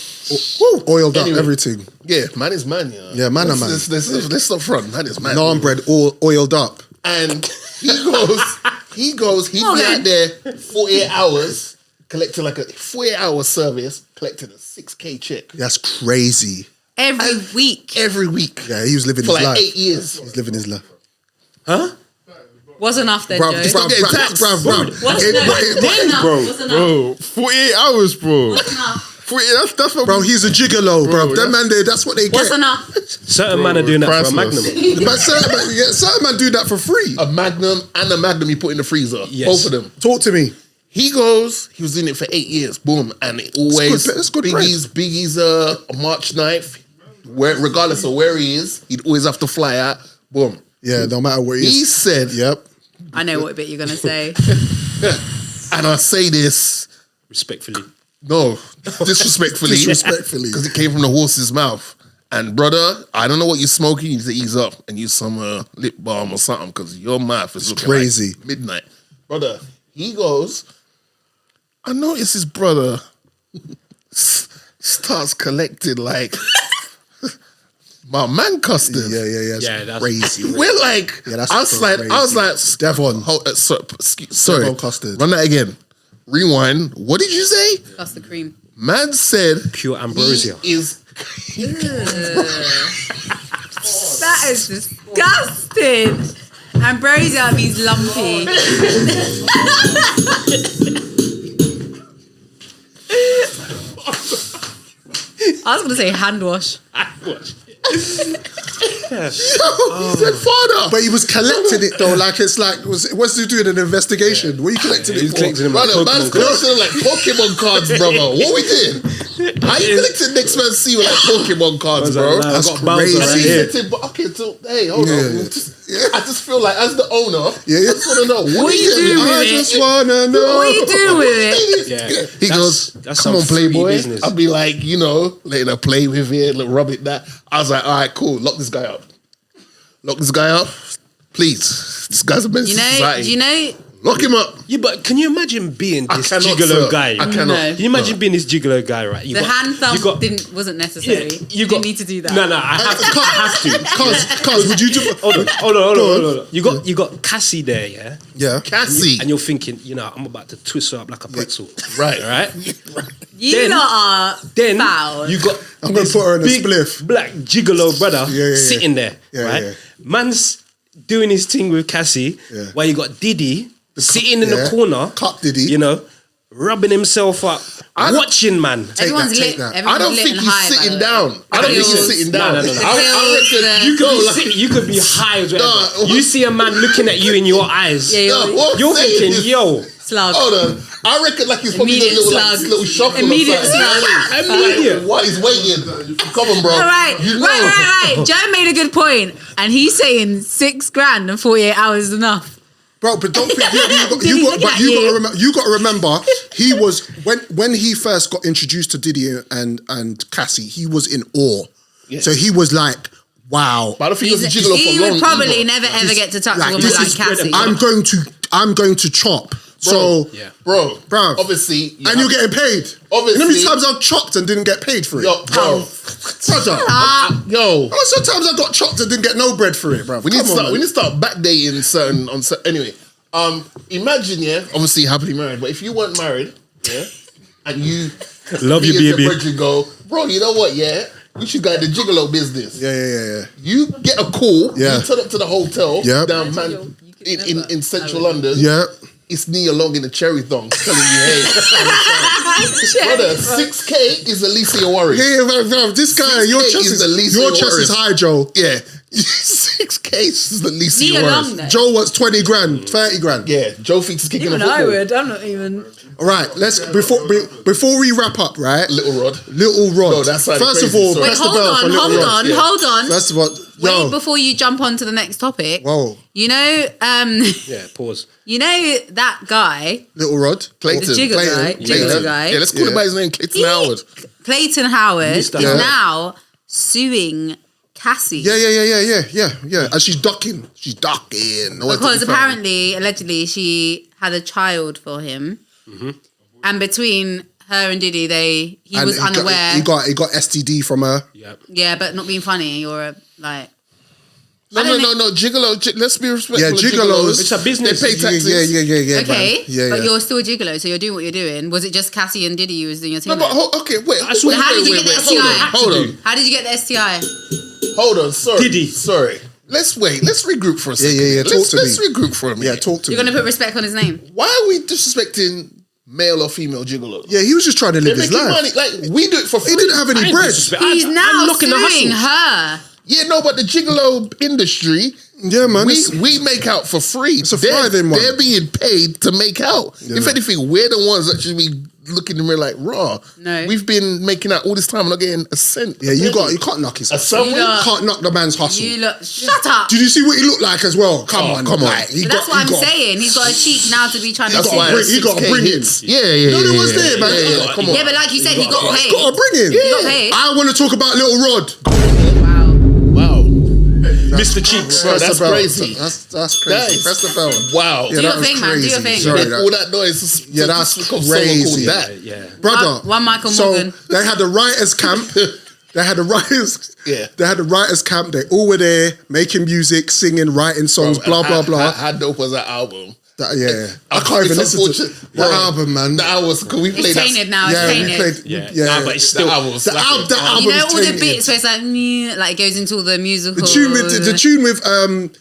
Oiled up, everything. Yeah, man is man, Yeah, man. Let's not front. Man is man. Naan-bread all oiled up. And he be out there 48 hours, collecting like a 48-hour service, collecting a 6K check. That's crazy. Every week. Yeah, he was living for his life. 8 years. He was living his life. Huh? Was enough then, Joe. Bro, 48 hours, bro. What's enough? 48, that's what... Bro, he's a gigolo, bro. That man there, that's what they What's get. enough? Certain man are doing that for a Magnum. But certain man do that for free. A Magnum and a Magnum you put in the freezer. Yes. Both of them. Talk to me. He was doing it for 8 years. Boom. And it always... That's good Biggie's March 9th, regardless of where he is, he'd always have to fly out. Boom. Yeah, no matter where he is. He said... Yep. I know what bit you're going to say. And I say this... Respectfully. No, disrespectfully. Because it came from the horse's mouth. And brother, I don't know what you're smoking. You need to ease up and use some lip balm or something, because your mouth is looking crazy. Like midnight. Brother, he goes, I noticed his brother starts collecting like... my man custard. Yeah, that's crazy. We're like, that's I was like, Devon. Sorry, Devon custard. Run that again. Rewind. What did you say? Custard cream. Man said pure ambrosia. That is disgusting. Ambrosia means lumpy. I was going to say hand wash. Said father. But he was collecting it though, like it's like what's he doing an investigation? What are you collecting it for? Man's collecting like Pokemon cards, brother. What we did? How you collecting next man's see with like Pokemon cards, bro? That's crazy. Okay, so hey, hold on. I just feel like as the owner, I just want to know what are you doing with it? I just want to know. What are you doing with it? He goes, come on, Playboy. I'll be like, letting her play with it, rub it that. I was like, all right, cool. Lock this guy up. Please. This guy's a menace to society. Do you know Lock him up. Yeah, but can you imagine being this cannot, gigolo sir. guy? I cannot. No. Can you imagine being this gigolo guy, right? The hand thumb wasn't necessary. Yeah, you didn't need to do that. No, I have to. Cuz, would you do? Hold on. You got Cassie there, yeah? Yeah. Cassie. And you're thinking, I'm about to twist her up like a pretzel. Right. All right? You lot are Then foul. you got I'm gonna put her in a big spliff. black gigolo brother Yeah. sitting there, right? Yeah. Man's doing his thing with Cassie, Yeah. while you got Diddy sitting in the corner, Cup Diddy. rubbing himself up, watching, man. Everyone's take lit. that. Everyone's I don't lit think and he's high, by sitting the way. down. I don't think he's Pills. sitting down. No. The I pills, reckon You could be you could be high as well. No. You see a man looking at you in your eyes. Yeah, You're thinking, yo, slug. Hold on. I reckon like he's probably Immediate doing like, slug. little shuffle. Immediate or something. slug. Immediate. Like, what? He's waiting. Come on, bro. All right, You know. right. Joe made a good point, and he's saying $6,000 and 48 hours is enough. Bro, but don't think Diddy, you look at got to remember he was when he first got introduced to Diddy and Cassie, he was in awe. Yeah. So he was like, wow. But I don't think he was a gigolo He for long. would probably either. never ever get to touch a woman this like is- Cassie. I'm going to chop. So Yeah. Bro, Bro. obviously, and you're getting paid. Obviously. You know how many times I've chopped and didn't get paid for it? yo, bro, Brother. yo. How sometimes I got chopped and didn't get no bread for it, bro. We need to start backdating certain anyway. Imagine, obviously happily married, but if you weren't married, and you Love you, me and baby. your brethren go, bro, you know what, we should go in the gigolo business. Yeah. You get a call, Yeah. you turn up to the hotel Yeah. down Imagine man in central London. Yeah. It's Nia Long in the cherry thong telling you, hey, brother, 6K is the least of your worries. Yeah, bro, this guy, your 6K chest is the least your of your chest is worries. high, Joe. Yeah. 6K is the least of Nia your Long, worries. though. Joe wants 20 grand, 30 grand. Yeah, Joe thinks he's kicking a Even football. I would. I'm not even. All right, let's before we wrap up, right? Little Rod. Little Rod. No, that's like First of crazy, all, sorry. press the bell for Little Rod. Hold on. First of all, Wait before you jump on to the next topic. Whoa, You know, Yeah, pause. you know that guy, Little Rod. Clayton. the jiggle guy, Yeah, let's call him by his name, Clayton Howard. Clayton Howard, is Mr. Howard. now suing Cassie. Yeah. And she's ducking. Because apparently, allegedly, she had a child for him, and between her and Diddy, he was unaware. He got STD from her. Yeah. Yeah, but not being funny or like. No, gigolo. Let's be respectful. Yeah, of gigolos. It's a business. They pay taxes. Yeah. Okay, man. Yeah. but you're still a gigolo, so you're doing what you're doing. Was it just Cassie and Diddy you was doing your thing? No, but okay, wait. I swear- How did you get the STI? Hold on. How did you get the STI? Hold on. Sorry. Diddy. Sorry. Let's wait. Let's regroup for a second. Yeah. Talk to me. Let's regroup for a minute. Yeah, talk to You're me. gonna put respect on his name. Why are we disrespecting male or female gigolos? Yeah, he was just trying to live They're his making life. money. Like, we do it for free. He didn't have any bread. He's now suing her. Yeah, no, but the gigolo industry, Yeah, man. we make out for free. It's a thriving one. They're being paid to make out. Yeah. If anything, we're the ones that should be looking in the mirror like, raw. No. We've been making out all this time and not getting a cent. Yeah, you can't knock his A hustle. sandwich? You lot- Can't knock the man's hustle. You look. Shut up. Did you see what he looked like as well? Come on. Like, But that's what I'm saying. He's got a cheek now to be trying to That's sue. why he got 6K bring hits. in. Yeah. No, it was there, man. Yeah, come on. Yeah, but like you said, he got paid. Got to bring him. He got paid. I want to talk about Little Rod. Wow. Wow. Mr. Cheeks. Bro, that's the bell. crazy. That's That crazy. is- Press the bell. Wow. Yeah, Do that your was thing, man. Do your crazy. thing. Sorry, All that noise. Yeah, that's someone called crazy. that. Yeah. Brother. One Michael so Morgan. they had the writers' camp. They had the writers. Yeah. They had the writers' camp. They all were there making music, singing, writing songs, blah blah blah. How dope was that album? Yeah, I can't even It's listen to unfortunate. the album, man. The album, can we play It's that? tainted now. Yeah, It's we tainted. played. Yeah. Nah, but it's still. The album. The album You know is all the tainted. bits where it's like, meh, like it goes into all the musical. The tune with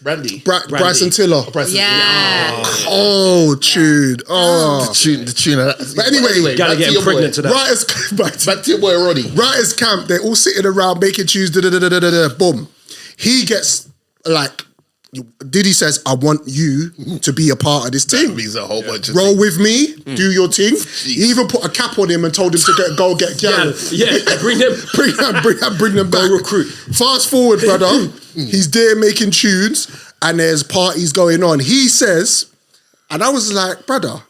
Brandy. Bryson Tiller. Yeah. Oh, tune. Oh. The tune. But anyway, Gotta back get to your pregnant boy. to that. Back to your boy Roddy. Writers camp. They're all sitting around making tunes. Boom. He gets like. Diddy says, "I want you to be a part of this That team. means a whole bunch of Roll with me, do your thing." He even put a cap on him and told him to go get gal. Yeah. Bring them. bring them back. Go recruit. Fast forward, brother. He's there making tunes, and there's parties going on. He says, and I was like, brother.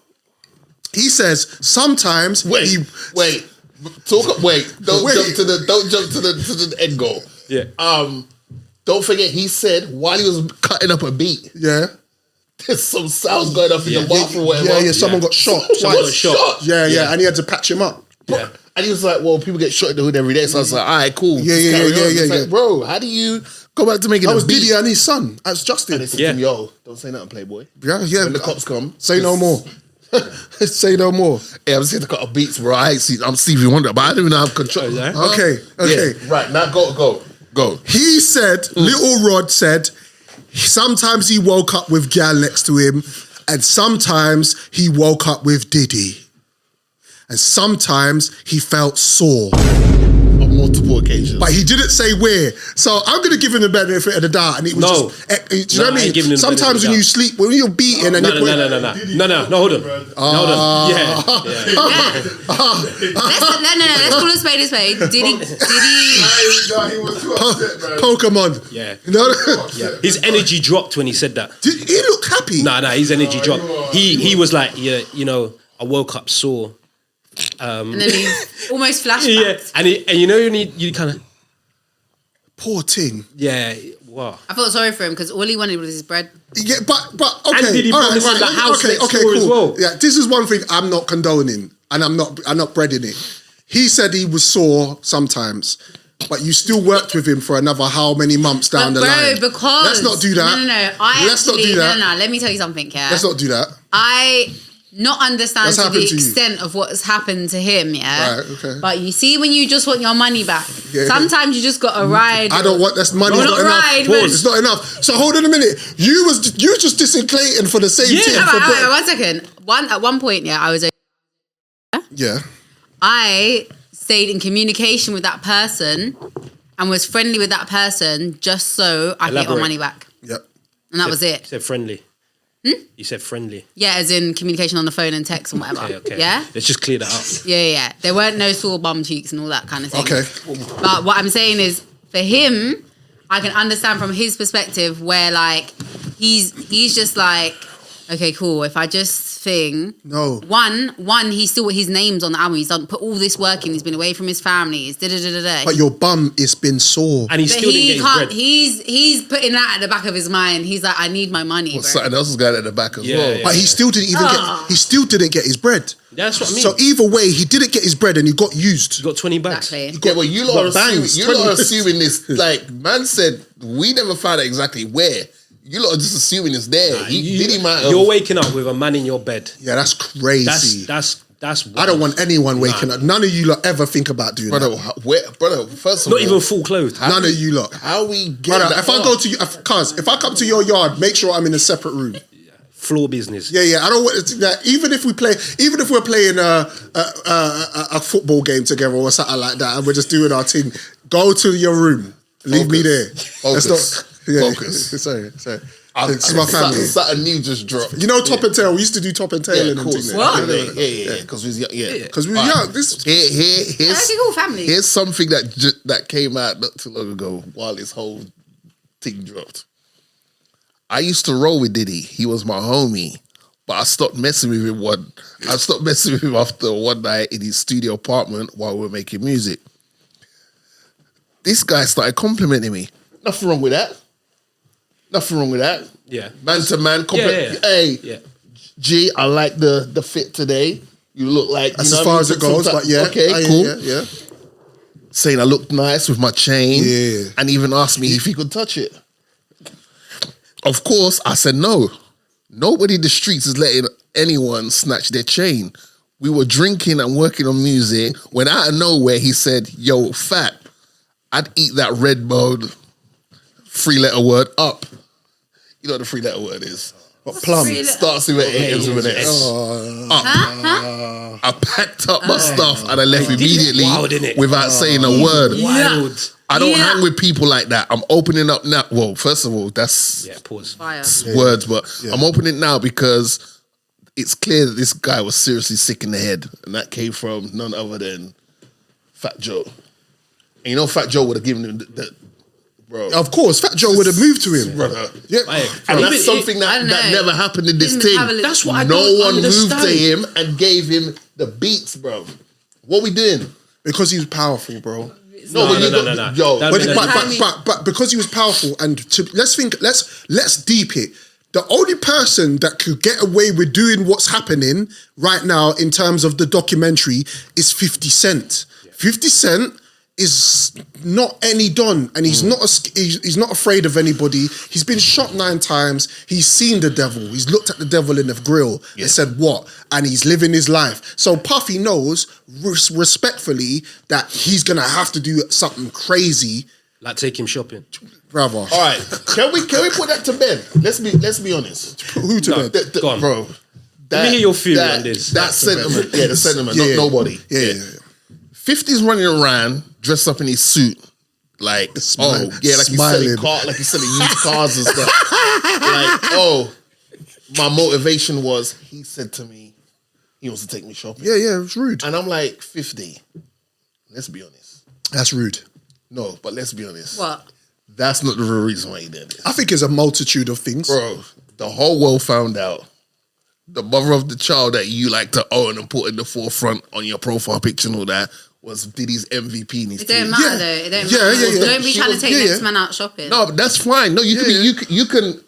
He says sometimes Wait. Don't jump to the end goal. Yeah. Don't forget, he said while he was cutting up a beat, Yeah. there's some sounds going off in the bathroom. Yeah, someone got shot. Someone got shot. Yeah, and he had to patch him up. Yeah. And he was like, well, people get shot in the hood every day. So I was like, all right, cool. Yeah. Like, bro, how do you go back to making That was beat? Diddy and his son. That's Justin. And they said to him, yo, don't say nothing, Playboy. Yeah. When the cops come. Say no more. Say no more. Yeah, I'm just here to cut a beats, bro. I'm Stevie Wonder, but I don't even have control. Okay. Yeah, right, now go. He said, Little Rod said, sometimes he woke up with gal next to him, and sometimes he woke up with Diddy. And sometimes he felt sore. On multiple occasions. But he didn't say where. So I'm going to give him the benefit of the doubt. And it was just, do you know what I mean? Sometimes when you sleep, when you're beating and you're No, hold on. Hold on. Yeah. Let's call a spade a spade. Diddy. He was too upset, man. Pokemon. Yeah. No? His energy dropped when he said that. He looked happy. Nah, his energy dropped. He was like, yeah, you know, I woke up sore. And then he almost flashback. Yeah, and you know you kind of Poor thing. Yeah, wow. I felt sorry for him because all he wanted was his bread. Yeah, but okay. And Diddy promised him the house next door cool. as well. Yeah, this is one thing I'm not condoning, and I'm not breading it. He said he was sore sometimes, but you still worked with him for another how many months down the line? Because let's not do that. No. Let's not do that. No. Let me tell you something, yeah. Let's not do that. I not understand What's to the happened to you? extent of what's happened to him, yeah. Right, okay. But you see, when you just want your money back, Yeah. sometimes you just got to ride. I don't want that's money. No, It's not not enough. ride, Pause. It's not enough. So hold on a minute. You just dissing Clayton for the same thing. Yeah, 1 second. At one point, yeah, I was. Yeah. I stayed in communication with that person and was friendly with that person just so I could get my money back. Yep. And that was it. You said friendly. You said friendly. Yeah, as in communication on the phone and text and whatever. Okay. Yeah? Let's just clear that up. Yeah. There weren't no sore bum cheeks and all that kind of thing. Okay. But what I'm saying is, for him, I can understand from his perspective where, like, he's just like, okay, cool. If I just thing, no. One, he's still his name's on the album. He's done put all this work in. He's been away from his family. He's da-da-da-da-da. But your bum has been sore, and he still didn't get his bread. He's putting that at the back of his mind. He's like, I need my money. Well, something else is going at the back as well. But he still didn't even get. He still didn't get his bread. That's what I mean. So either way, he didn't get his bread and he got used. He got 20 bags. Exactly. Yeah, well, you lot are assuming this. Like, man said, we never found out exactly where. You lot are just assuming it's there. You're waking up with a man in your bed. Yeah, that's crazy. That's I don't want anyone waking up. None of you lot ever think about doing that. Brother, first of all, not even full clothed. None of you lot. How we get brother, if I go to you, if I come to your yard, make sure I'm in a separate room. Floor business. Yeah. I don't want that. Even if we're playing a football game together or something like that, and we're just doing our thing, go to your room. Leave me there. Focus. Focus. Sorry. It's my family. Something new just dropped. You know, top and tail. We used to do top and tail in course. What? Yeah. Because we was young. Because we were young. That's a cool family. Here's something that came out not too long ago while this whole thing dropped. I used to roll with Diddy. He was my homie. But I stopped messing with him after one night in his studio apartment while we were making music. This guy started complimenting me. Nothing wrong with that. Yeah. Man to man. Yeah. Hey, G, I like the fit today. You look like... That's as far as it goes, but yeah. Okay, cool. Yeah. Saying I looked nice with my chain. Yeah. And even asked me if he could touch it. Of course, I said no. Nobody in the streets is letting anyone snatch their chain. We were drinking and working on music when out of nowhere he said, yo, fat, I'd eat that red bone 3-letter word up. You know what the 3-letter word is? What, plum? Starts with an A, ends with an S. Up. I packed up my stuff and I left immediately without saying a word. Wild. I don't hang with people like that. I'm opening up now. Well, first of all, that's pause. Words, but I'm opening it now because it's clear that this guy was seriously sick in the head, and that came from none other than Fat Joe. And you know, Fat Joe would have given him the bro. Of course, Fat Joe would have moved to him, brother. Yeah, and that's something that never happened in this thing. That's what I no don't one understand. moved to him and gave him the beats, bro. What we doing? Because he was powerful, bro. No. But because he was powerful, and let's deep it. the only person that could get away with doing what's happening right now in terms of the documentary is 50 Cent. 50 Cent is not any Don, and he's not not afraid of anybody. He's been shot 9 times. He's seen the devil. He's looked at the devil in the grill and said what, and he's living his life. So Puffy knows respectfully that he's gonna have to do something crazy, like take him shopping, brother. All right, can we put that to bed? Let's be honest. Who to bed, go on, bro? Let me hear your theory on this. That sentiment, the sentiment, not nobody. Yeah. 50's running around dressed up in his suit, like like smiling. he's selling used cars and stuff. Like, my motivation was, he said to me, he wants to take me shopping. Yeah, it's rude. And I'm like, 50. Let's be honest. That's rude. No, but let's be honest. What? That's not the real reason why he did it. I think it's a multitude of things, bro. The whole world found out. The mother of the child that you like to own and put in the forefront on your profile picture and all that was Diddy's MVP in his team. It don't matter though. It don't matter. Don't be trying to take next man out shopping. No, but that's fine. No, you can.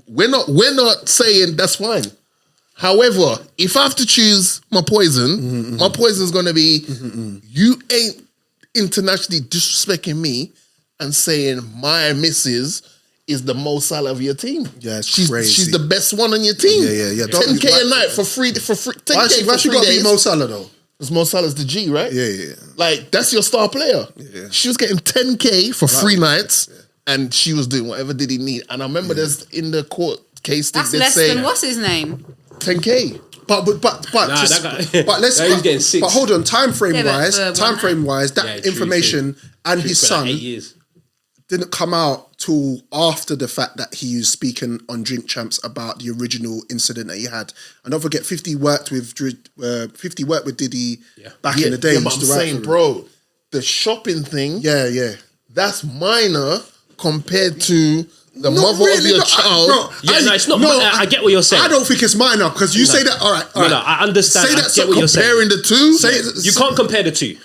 We're not saying that's fine. However, if I have to choose my poison, my poison is gonna be you ain't internationally disrespecting me and saying my missus is the Mo Salah of your team. Yeah, it's she's crazy. She's the best one on your team. Yeah. 10K a night for free. 10K Why she got to be Mo Salah though? Because Mo Salah's the G, right? Yeah. Like, that's your star player. Yeah. She was getting 10K for 3 nights, and she was doing whatever Diddy need. And I remember there's in the court case that's they less say than what's his name? 10K. But hold on, time frame wise, that information and his son 8 years. didn't come out till after the fact that he was speaking on Drink Champs about the original incident that he had. And don't forget, 50 worked with Diddy back in the day. Yeah, but I'm saying, bro, the shopping thing, that's minor compared to the mother of your child. It's not. I get what you're saying. I don't think it's minor because you say that. All right. No, I understand. Say that. I get what you're saying. Comparing the two, you can't compare the two.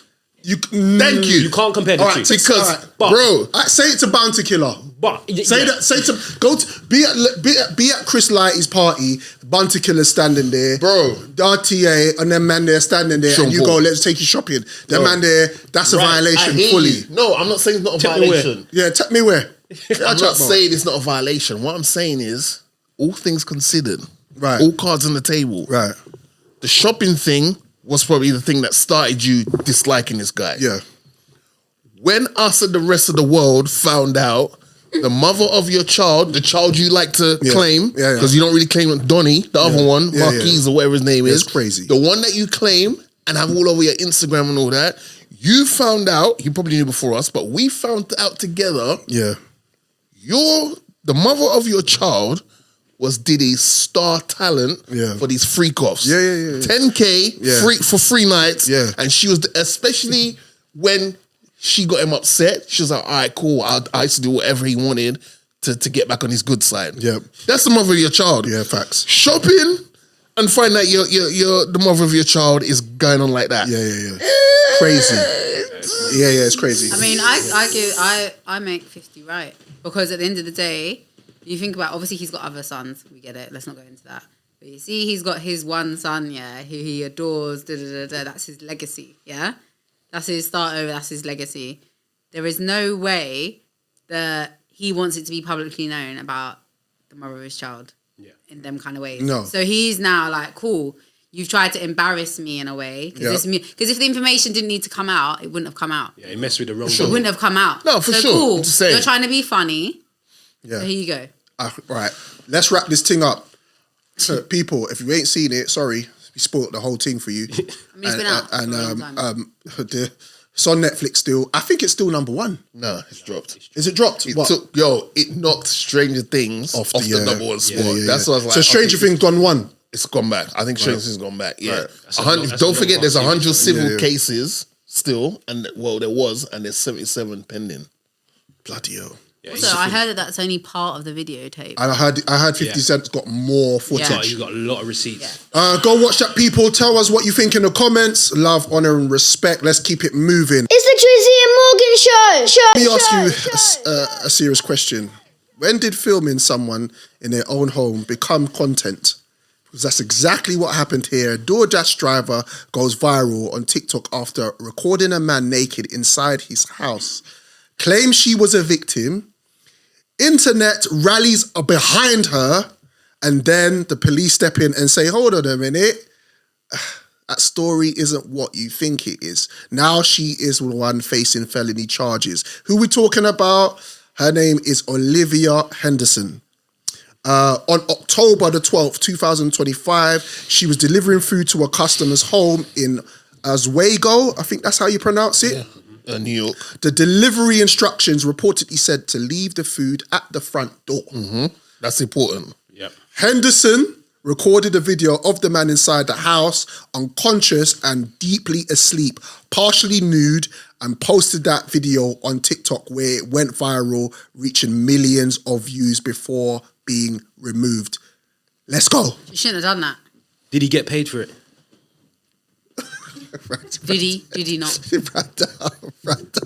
Thank you. You can't compare the two because, bro, say it to Bounty Killer. But say to go to be at Chris Lighty's party. Bounty Killer's standing there, bro. The RTA and then man there standing there, and you go, let's take you shopping. The man there, that's a violation fully. No, I'm not saying it's not a violation. Yeah, take me where. I'm not saying it's not a violation. What I'm saying is, all things considered, right? All cards on the table, right? The shopping thing was probably the thing that started you disliking this guy. Yeah. When us and the rest of the world found out the mother of your child, the child you like to claim, because you don't really claim Donnie, the other one, Marquise or whatever his name is. It's crazy. The one that you claim and have all over your Instagram and all that, you found out, he probably knew before us, but we found out together, the mother of your child was Diddy's star talent for these freak-offs. 10K free for 3 nights. And she was, especially when she got him upset, she was like, all right, cool. I used to do whatever he wanted to get back on his good side. Yeah. That's the mother of your child. Yeah, facts. Shopping and find that the mother of your child is going on like that. Yeah. Crazy. Yeah, it's crazy. I mean, I make 50 right. Because at the end of the day, you think about, obviously he's got other sons. We get it. Let's not go into that. But you see, he's got his one son, who he adores. That's his legacy, That's his start over. That's his legacy. There is no way that he wants it to be publicly known about the mother of his child in them kind of ways. No. So he's now like, cool, you've tried to embarrass me in a way. Because if the information didn't need to come out, it wouldn't have come out. Yeah, he messed with the wrong It wouldn't have come out. No, for sure. Cool. Just saying. You're trying to be funny. Yeah. So here you go. Right. Let's wrap this thing up. So, people, if you ain't seen it, sorry, we spoiled the whole thing for you. I mean, it's been out for a long time. It's on Netflix still. I think it's still number 1. No, it's dropped. Is it dropped? It knocked Stranger Things off the number 1 spot. That's what I was like. So Stranger Things gone 1. It's gone back. I think Stranger Things gone back. Yeah. Right. Don't forget, there's 100 civil cases still, and there was, and there's 77 pending. Bloody hell. Yeah, also, I heard that's only part of the videotape. And I heard 50 Cent's got more footage. Yeah, you got a lot of receipts. Yeah. Go watch that, people. Tell us what you think in the comments. Love, honor, and respect. Let's keep it moving. It's the Drizzy and Morgan Show. Let me ask you a serious question. When did filming someone in their own home become content? Because that's exactly what happened here. A DoorDash driver goes viral on TikTok after recording a man naked inside his house. Claims she was a victim. Internet rallies behind her, and then the police step in and say, hold on a minute. That story isn't what you think it is. Now she is the one facing felony charges. Who we talking about? Her name is Olivia Henderson. On October the 12th, 2025, she was delivering food to a customer's home in Oswego. I think that's how you pronounce it. Yeah. New York. The delivery instructions reportedly said to leave the food at the front door. Mm-hmm. That's important. Yep. Henderson recorded a video of the man inside the house, unconscious and deeply asleep, partially nude, and posted that video on TikTok where it went viral, reaching millions of views before being removed. Let's go. You shouldn't have done that. Did he get paid for it? Did he not?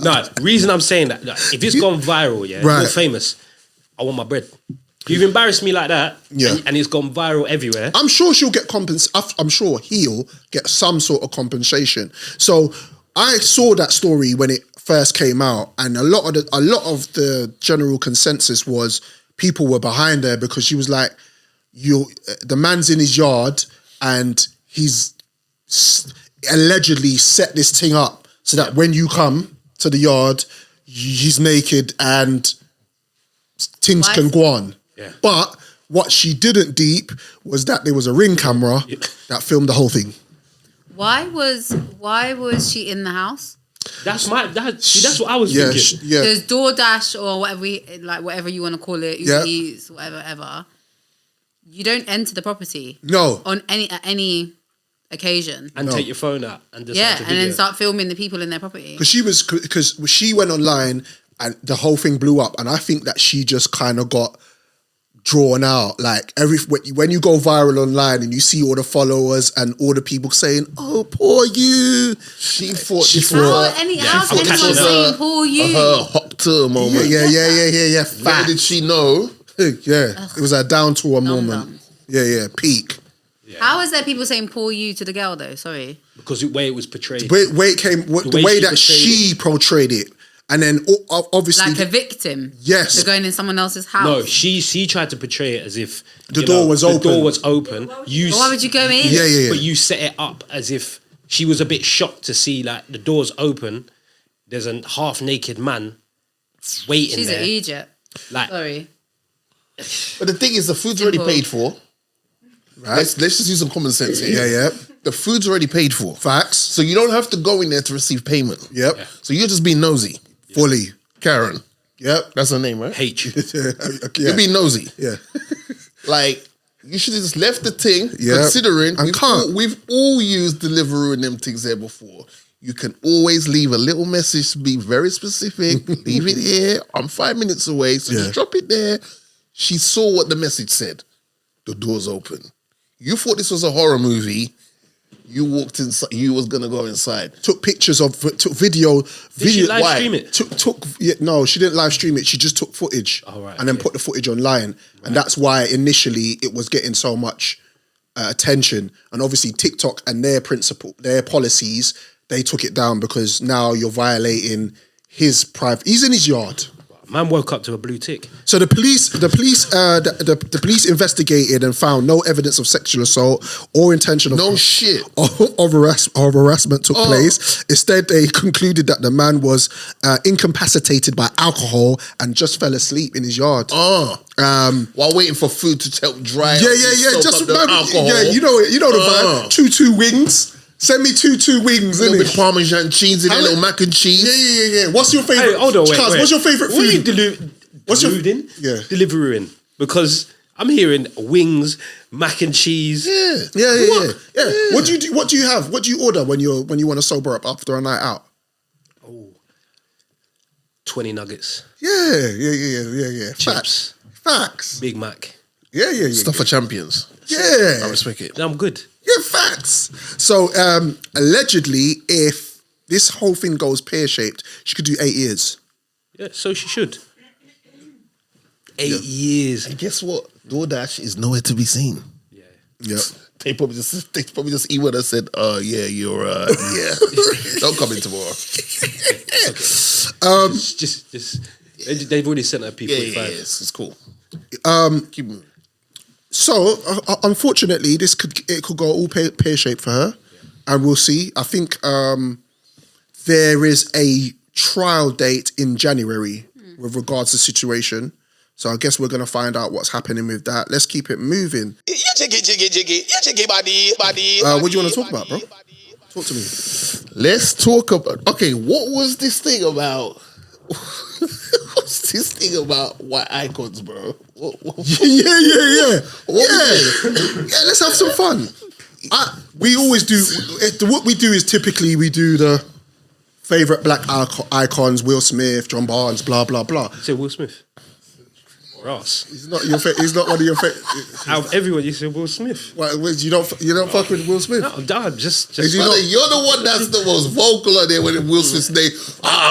No, reason I'm saying that, like, if it's gone viral, yeah, Right. you're famous, I want my bread. You've embarrassed me like that, Yeah. and it's gone viral everywhere. I'm sure she'll get I'm sure he'll get some sort of compensation. So I saw that story when it first came out, and a lot of the general consensus was people were behind her because she was like, the man's in his yard and he's allegedly set this thing up so that when you come to the yard, he's naked and things can go on. Yeah. But what she didn't deep was that there was a ring camera that filmed the whole thing. Why was she in the house? That's what I was thinking. Yeah. There's DoorDash or whatever you want to call it, Uber Eats, whatever. You don't enter the property. No. At any occasion. And take your phone out and just and then start filming the people in their property. Because she went online and the whole thing blew up, and I think that she just kind of got drawn out. Like when you go viral online and you see all the followers and all the people saying, "Oh, poor you," she thought. How's anyone saying poor you? Her hot tour moment. Yeah. Where did she know? Yeah, it was a down tour moment. Yeah, peak. Yeah. How is there people saying poor you to the girl though? Sorry. Because the way it was portrayed. The way that she portrayed it. And then obviously... Like a victim? Yes. They're going in someone else's house? No, she tried to portray it as if... The door was open. Why would you go in? Yeah. But you set it up as if she was a bit shocked to see like the door's open, there's a half-naked man waiting She's there. an idiot. Sorry. But the thing is, the food's already paid for. Right. Let's just use some common sense here. Yeah. The food's already paid for. Facts. So you don't have to go in there to receive payment. Yep. Yeah. So you're just being nosy. Fully. Karen. Yep. That's her name, right? H. You're being nosy. Yeah. Like, you should have just left the thing, Yeah. considering And we've all used Deliveroo and them things there before. You can always leave a little message to be very specific. Leave it here. I'm 5 minutes away. So just drop it there. She saw what the message said. The door's open. You thought this was a horror movie. You walked inside. You was gonna go inside. Took pictures of, took video. Did she live stream it? No, she didn't live stream it. She just took footage and then put the footage online, and that's why initially it was getting so much attention. And obviously TikTok and their policies, they took it down because now you're violating his private. He's in his yard. Man woke up to a blue tick. So the police investigated and found no evidence of sexual assault or intentional of harassment took place. Instead, they concluded that the man was incapacitated by alcohol and just fell asleep in his yard. While waiting for food to help dry. Yeah. Just remember, you know the vibe. 2 wings. Send me 2 wings. A little bit of Parmesan cheese in a little mac and cheese. Yeah. What's your favorite? Hey, hold on, wait. What's your favorite food? What's your delivering? Because I'm hearing wings, mac and cheese. Yeah. What do you do? What do you have? What do you order when you want to sober up after a night out? 20 nuggets. Yeah. Chips. Facts. Big Mac. Yeah. Stuff for champions. Yeah. I respect it. I'm good. Yeah, facts. So allegedly, if this whole thing goes pear-shaped, she could do 8 years. Yeah, so she should. 8 years. And guess what? DoorDash is nowhere to be seen. Yeah. Yep. They probably just emailed us and said, yeah, you're yeah. Don't come in tomorrow. They've already sent a P45. Yeah, it's cool. Keep moving. So unfortunately, it could go all pear shaped for her, and we'll see. I think there is a trial date in January with regards to the situation. So I guess we're going to find out what's happening with that. Let's keep it moving. What do you want to talk about, bro? Talk to me. Let's talk about... Okay, what was this thing about... What's this thing about white icons, bro? Yeah. Let's have some fun. We always do... What we do is typically we do the favourite black icons, Will Smith, John Barnes, blah, blah, blah. You say Will Smith? Ross. He's not one of your favorite. Out of everyone, you say Will Smith. What, you don't fuck with Will Smith? No, dad, just you're the one that's the most vocal on there when Will Smith's name.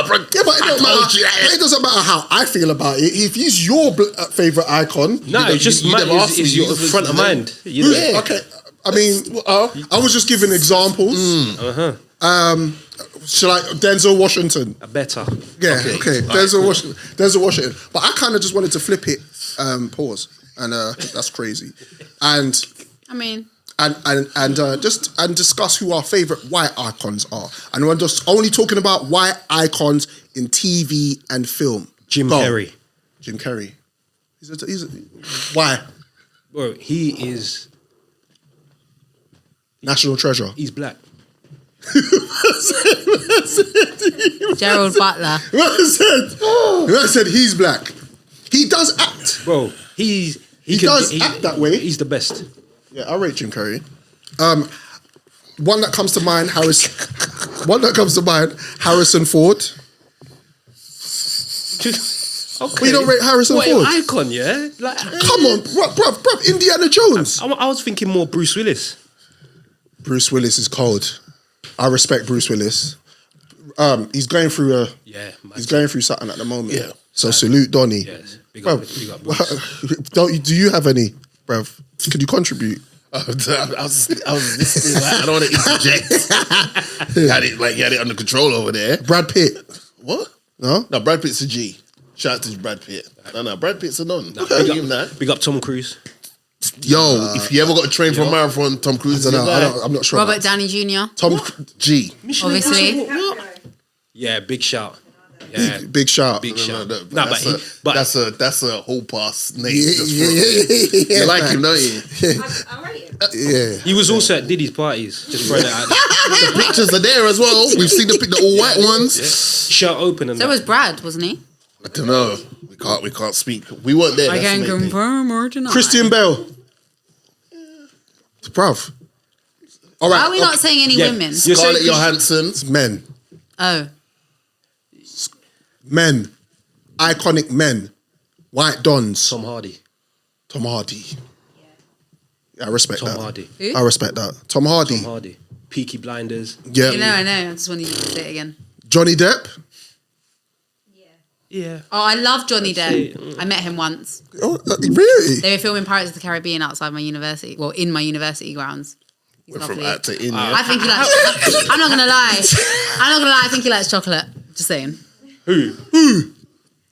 Bro, Yeah, but it doesn't matter how I feel about it. If he's your favourite icon, no, it's just is your front of mind. Okay, I mean, I was just giving examples. Shall I Denzel Washington? Better. Yeah, okay. Denzel Washington. But I kind of just wanted to flip it, pause, and that's crazy. And I mean, and discuss who our favorite white icons are. And we're just only talking about white icons in TV and film. Jim Carrey. Jim Carrey. Why? Bro, he is national treasure. He's black. Gerald Butler. I said he's black. He does act. Bro, he does act that way. He's the best. Yeah, I rate Jim Carrey. One that comes to mind, Harrison Ford. Okay. We don't rate Harrison Ford. Icon, yeah? Like, come on, bruv, Indiana Jones. I was thinking more Bruce Willis. Bruce Willis is cold. I respect Bruce Willis. He's going through something at the moment. Yeah. So salute Donnie. Yes. Big up Bruce. Do you have any, bruv? Could you contribute? I was listening. I don't want to interject. He had it under control over there. Brad Pitt. What? No, Brad Pitt's a G. Shout out to Brad Pitt. No, Brad Pitt's a non. Big up Tom Cruise. Yo, if you ever got a train for a marathon, Tom Cruise. I'm not sure. Robert Downey Jr. Tom G. Obviously. Yeah, big shout. Yeah, big shout. Big shout. But that's a whole pass name. You like him, don't you? I rate him. Yeah. He was also at Diddy's parties. Just throwing that out there. The pictures are there as well. We've seen the all white ones. Yeah. Shirt open and So was Brad, wasn't he? I don't know. We can't speak. We weren't there. I can confirm or deny. Christian Bale. Bruv. All right. Why are we not saying any women? Scarlett Johansson's men. Oh. Men. Iconic men. White dons. Tom Hardy. Yeah, I respect that. Tom Hardy. Who? I respect that. Tom Hardy. Peaky Blinders. Yeah. I know. I just wanted you to say it again. Johnny Depp. Yeah. Oh, I love Johnny Depp. I met him once. Oh, really? They were filming Pirates of the Caribbean outside my university. Well, in my university grounds. He's Went from lovely. out to in. I think he likes... I'm not going to lie. I think he likes chocolate. Just saying. Who?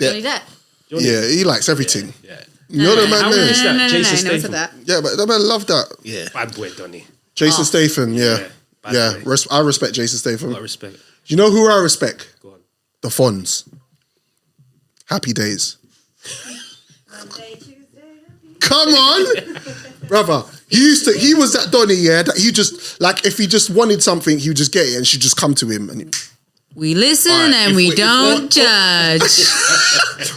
Johnny Depp. Yeah, he likes everything. Yeah. You're the man there. No, Jason never Statham. said that. Yeah, but the man love that. Yeah. Bad boy, Donny. Jason Statham, yeah. Bad boy. I respect Jason A Statham. lot of respect. You know who I respect? Go on. The Fonz. Happy Days. Monday, Tuesday, Come on, brother. He was that Donny, yeah. That he just like if he just wanted something, he would just get it, and she'd just come to him. And We listen and we don't judge.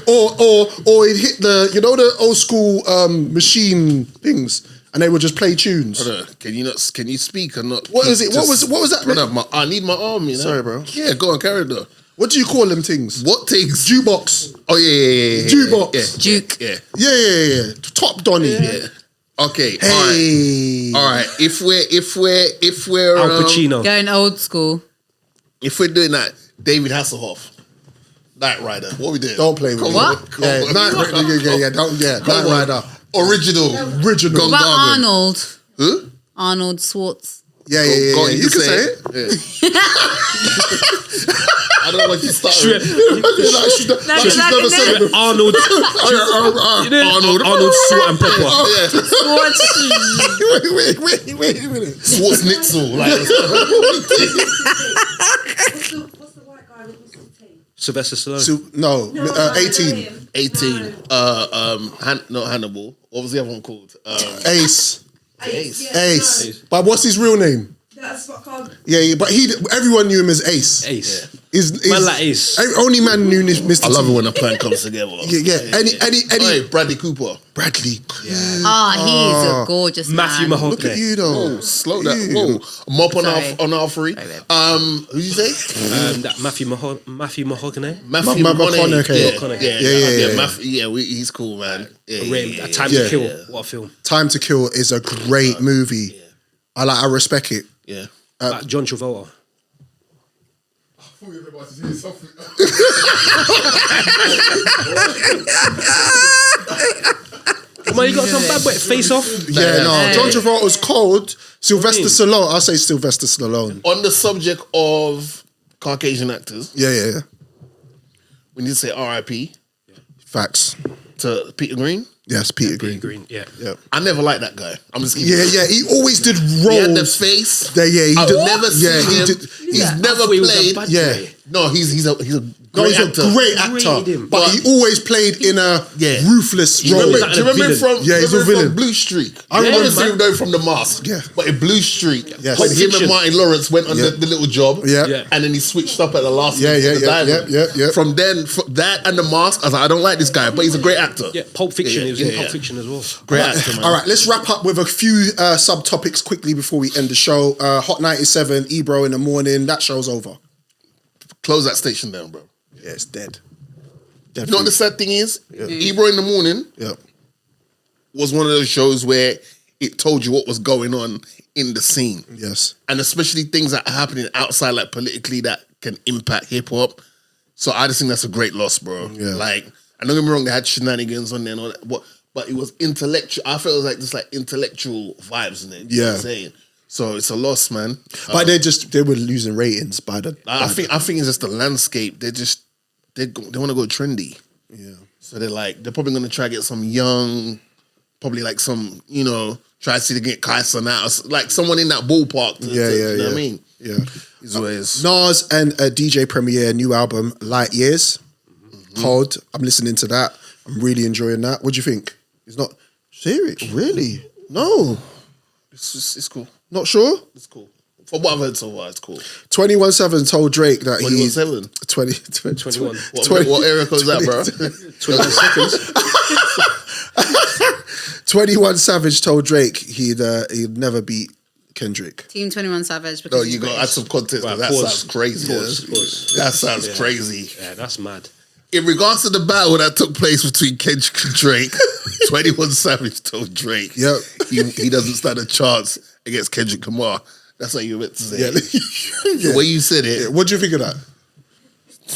or he'd hit the old school machine things, and they would just play tunes. Can you speak or not? What is it? What was that? I need my arm. You know. Sorry, bro. Yeah, go on, carry on. What do you call them things? What things? Jukebox. Oh yeah. Jukebox. Juke. Yeah. Yeah. Top Donny. Yeah. Okay. Hey. All right. If we're Al Pacino. Going old school. if we're doing that, David Hasselhoff. Knight Rider. What we did? Don't play with me. What? Yeah, Knight Rider. Knight Rider. Original. Original. What about Arnold? Who? Arnold Schwartz. Yeah. You can say it. Yeah. I don't know what you started. She's never said it. Arnold. Arnold Salt and Pepper. Wait. Schwartz Nitzel. Like, What's the white guy with Mr. T? Sylvester Stallone. 18. 18. Not Hannibal. What was the other one called? Ace. Ace. But what's his real name? That's what called. Yeah, but everyone knew him as Ace. Ace. Man like Ace. Only man knew Mr. I love T. it when a plan comes together. Yeah. Any. Hey, Bradley Cooper. Bradley. He's a gorgeous Matthew man. Mahoney. Look at you though. Oh, slow that. Whoa. Mop on our three. Who'd you say? That Matthew Mahoney. Matthew McConaughey. Yeah. He's cool, man. Time to Kill. What a film. Time to Kill is a great movie. I respect it. Yeah. John Travolta. I thought you were about to say something. Come on, you got some bad boy. Face Off. John Travolta's cold. Sylvester Stallone. I'll say Sylvester Stallone. On the subject of Caucasian actors, Yeah. we need to say R.I.P. Facts. to Peter Green. Yes, Peter Green. Yeah. I never liked that guy. I'm just kidding. Yeah. He always did roles. He had the face. He I've did. never seen him. He's never played. No, he's a great actor. A great actor, but he always played in a ruthless role. Do you remember him from? He's a villain. From Blue Streak. I remember remember him though from The Mask. Yeah, but in Blue Streak, Yes. when him and Martin Lawrence went on the little job, and then he switched up at the last. Yeah. From then, that and The Mask, I was like, I don't like this guy, but he's a great actor. Yeah, Pulp Fiction. He was in Pulp Fiction as well. Great actor, man. All right, let's wrap up with a few subtopics quickly before we end the show. Hot 97, Ebro in the morning. That show's over. Close that station down, bro. Yeah, it's dead. You know what the sad thing is? Ebro in the morning was one of those shows where it told you what was going on in the scene. Yes. And especially things that are happening outside, like politically, that can impact hip-hop. So I just think that's a great loss, bro. Yeah. Like, and don't get me wrong, they had shenanigans on there and all that, but it was intellectual. I felt it was like just like intellectual vibes in it. You know what I'm saying? So it's a loss, man. But they were losing ratings by the. I think it's just the landscape. They want to go trendy. Yeah. So they're probably going to try to get some young, probably like some, try to see to get Kyson out, like someone in that ballpark. You know what I mean? Yeah. Is what it is. Nas and DJ Premier new album Light Years. Cold. I'm listening to that. I'm really enjoying that. What do you think? It's not serious, really? No. It's cool. Not sure? It's cool. From what I've heard so far, it's cool. 21 Savage told Drake that 21 21. What era was that, bro? 21 seconds. 21 Savage told Drake he'd never beat Kendrick. Team 21 Savage. Because you got to add some context. Right, that sounds crazy. Pause. That sounds crazy. Yeah, that's mad. In regards to the battle that took place between Kendrick and Drake, 21 Savage told Drake he doesn't stand a chance against Kendrick Lamar. That's what you meant to say. The way you said it. What do you think of that?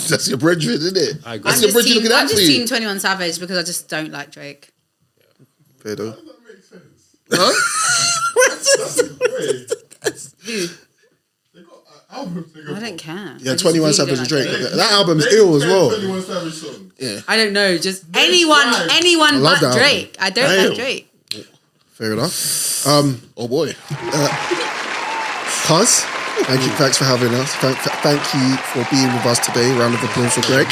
That's your brethren, isn't it? I agree. That's your brethren looking I'm out for just you. Team 21 Savage because I just don't like Drake. Fair though. That makes sense. Huh? Wait. Who? They got albums. I don't care. Yeah, I just 21 really Savage don't and Drake. like That album's ill as well. 21 Savage song. Yeah. I don't know. Just anyone love but that Drake. I don't like Drake. Fair enough. Oh boy. Cuz, thanks for having us. Thank you for being with us today. Round of applause for Greg.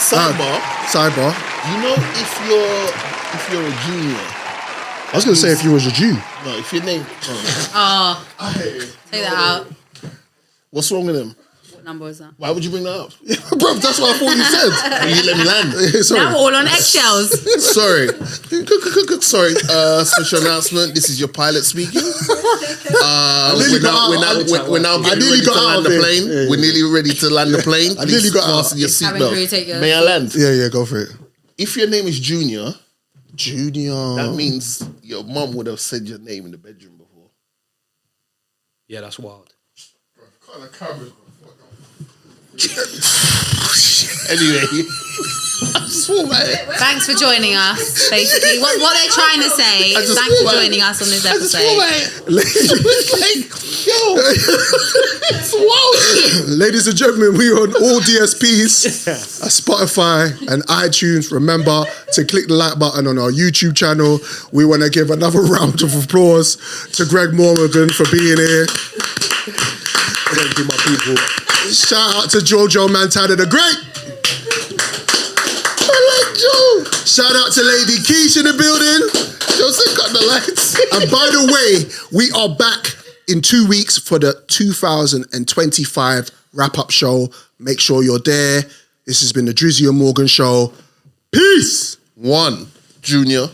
Sidebar. You know, if you're a junior. I was going to say if you was a Jew. No, if your name. Take that out. What's wrong with him? What number was that? Why would you bring that up? Bro, that's what I thought you said. You let me land. Sorry. Now we're all on eggshells. Sorry. Sorry. Special announcement. This is your pilot speaking. We're now getting ready to land the plane. Yeah. We're nearly ready to land the plane. I nearly got out. Fasten your Having crew take seatbelt. your May I land? Yeah, go for it. If your name is Junior, Junior. that means your mum would have said your name in the bedroom before. Yeah, that's wild. Anyway. Thanks for joining us. Basically, what they're trying to say is thanks for joining us on this episode. Ladies and gentlemen, we are on all DSPs, Spotify and iTunes. Remember to click the like button on our YouTube channel. We want to give another round of applause to Greg Morgan for being here. Thank you, my people. Shout out to Jojo Montana the Great. Shout out to Lady Keish in the building. Joseph got the lights. And by the way, we are back in 2 weeks for the 2025 wrap-up show. Make sure you're there. This has been the Drizzy and Morgan Show. Peace. One, Junior.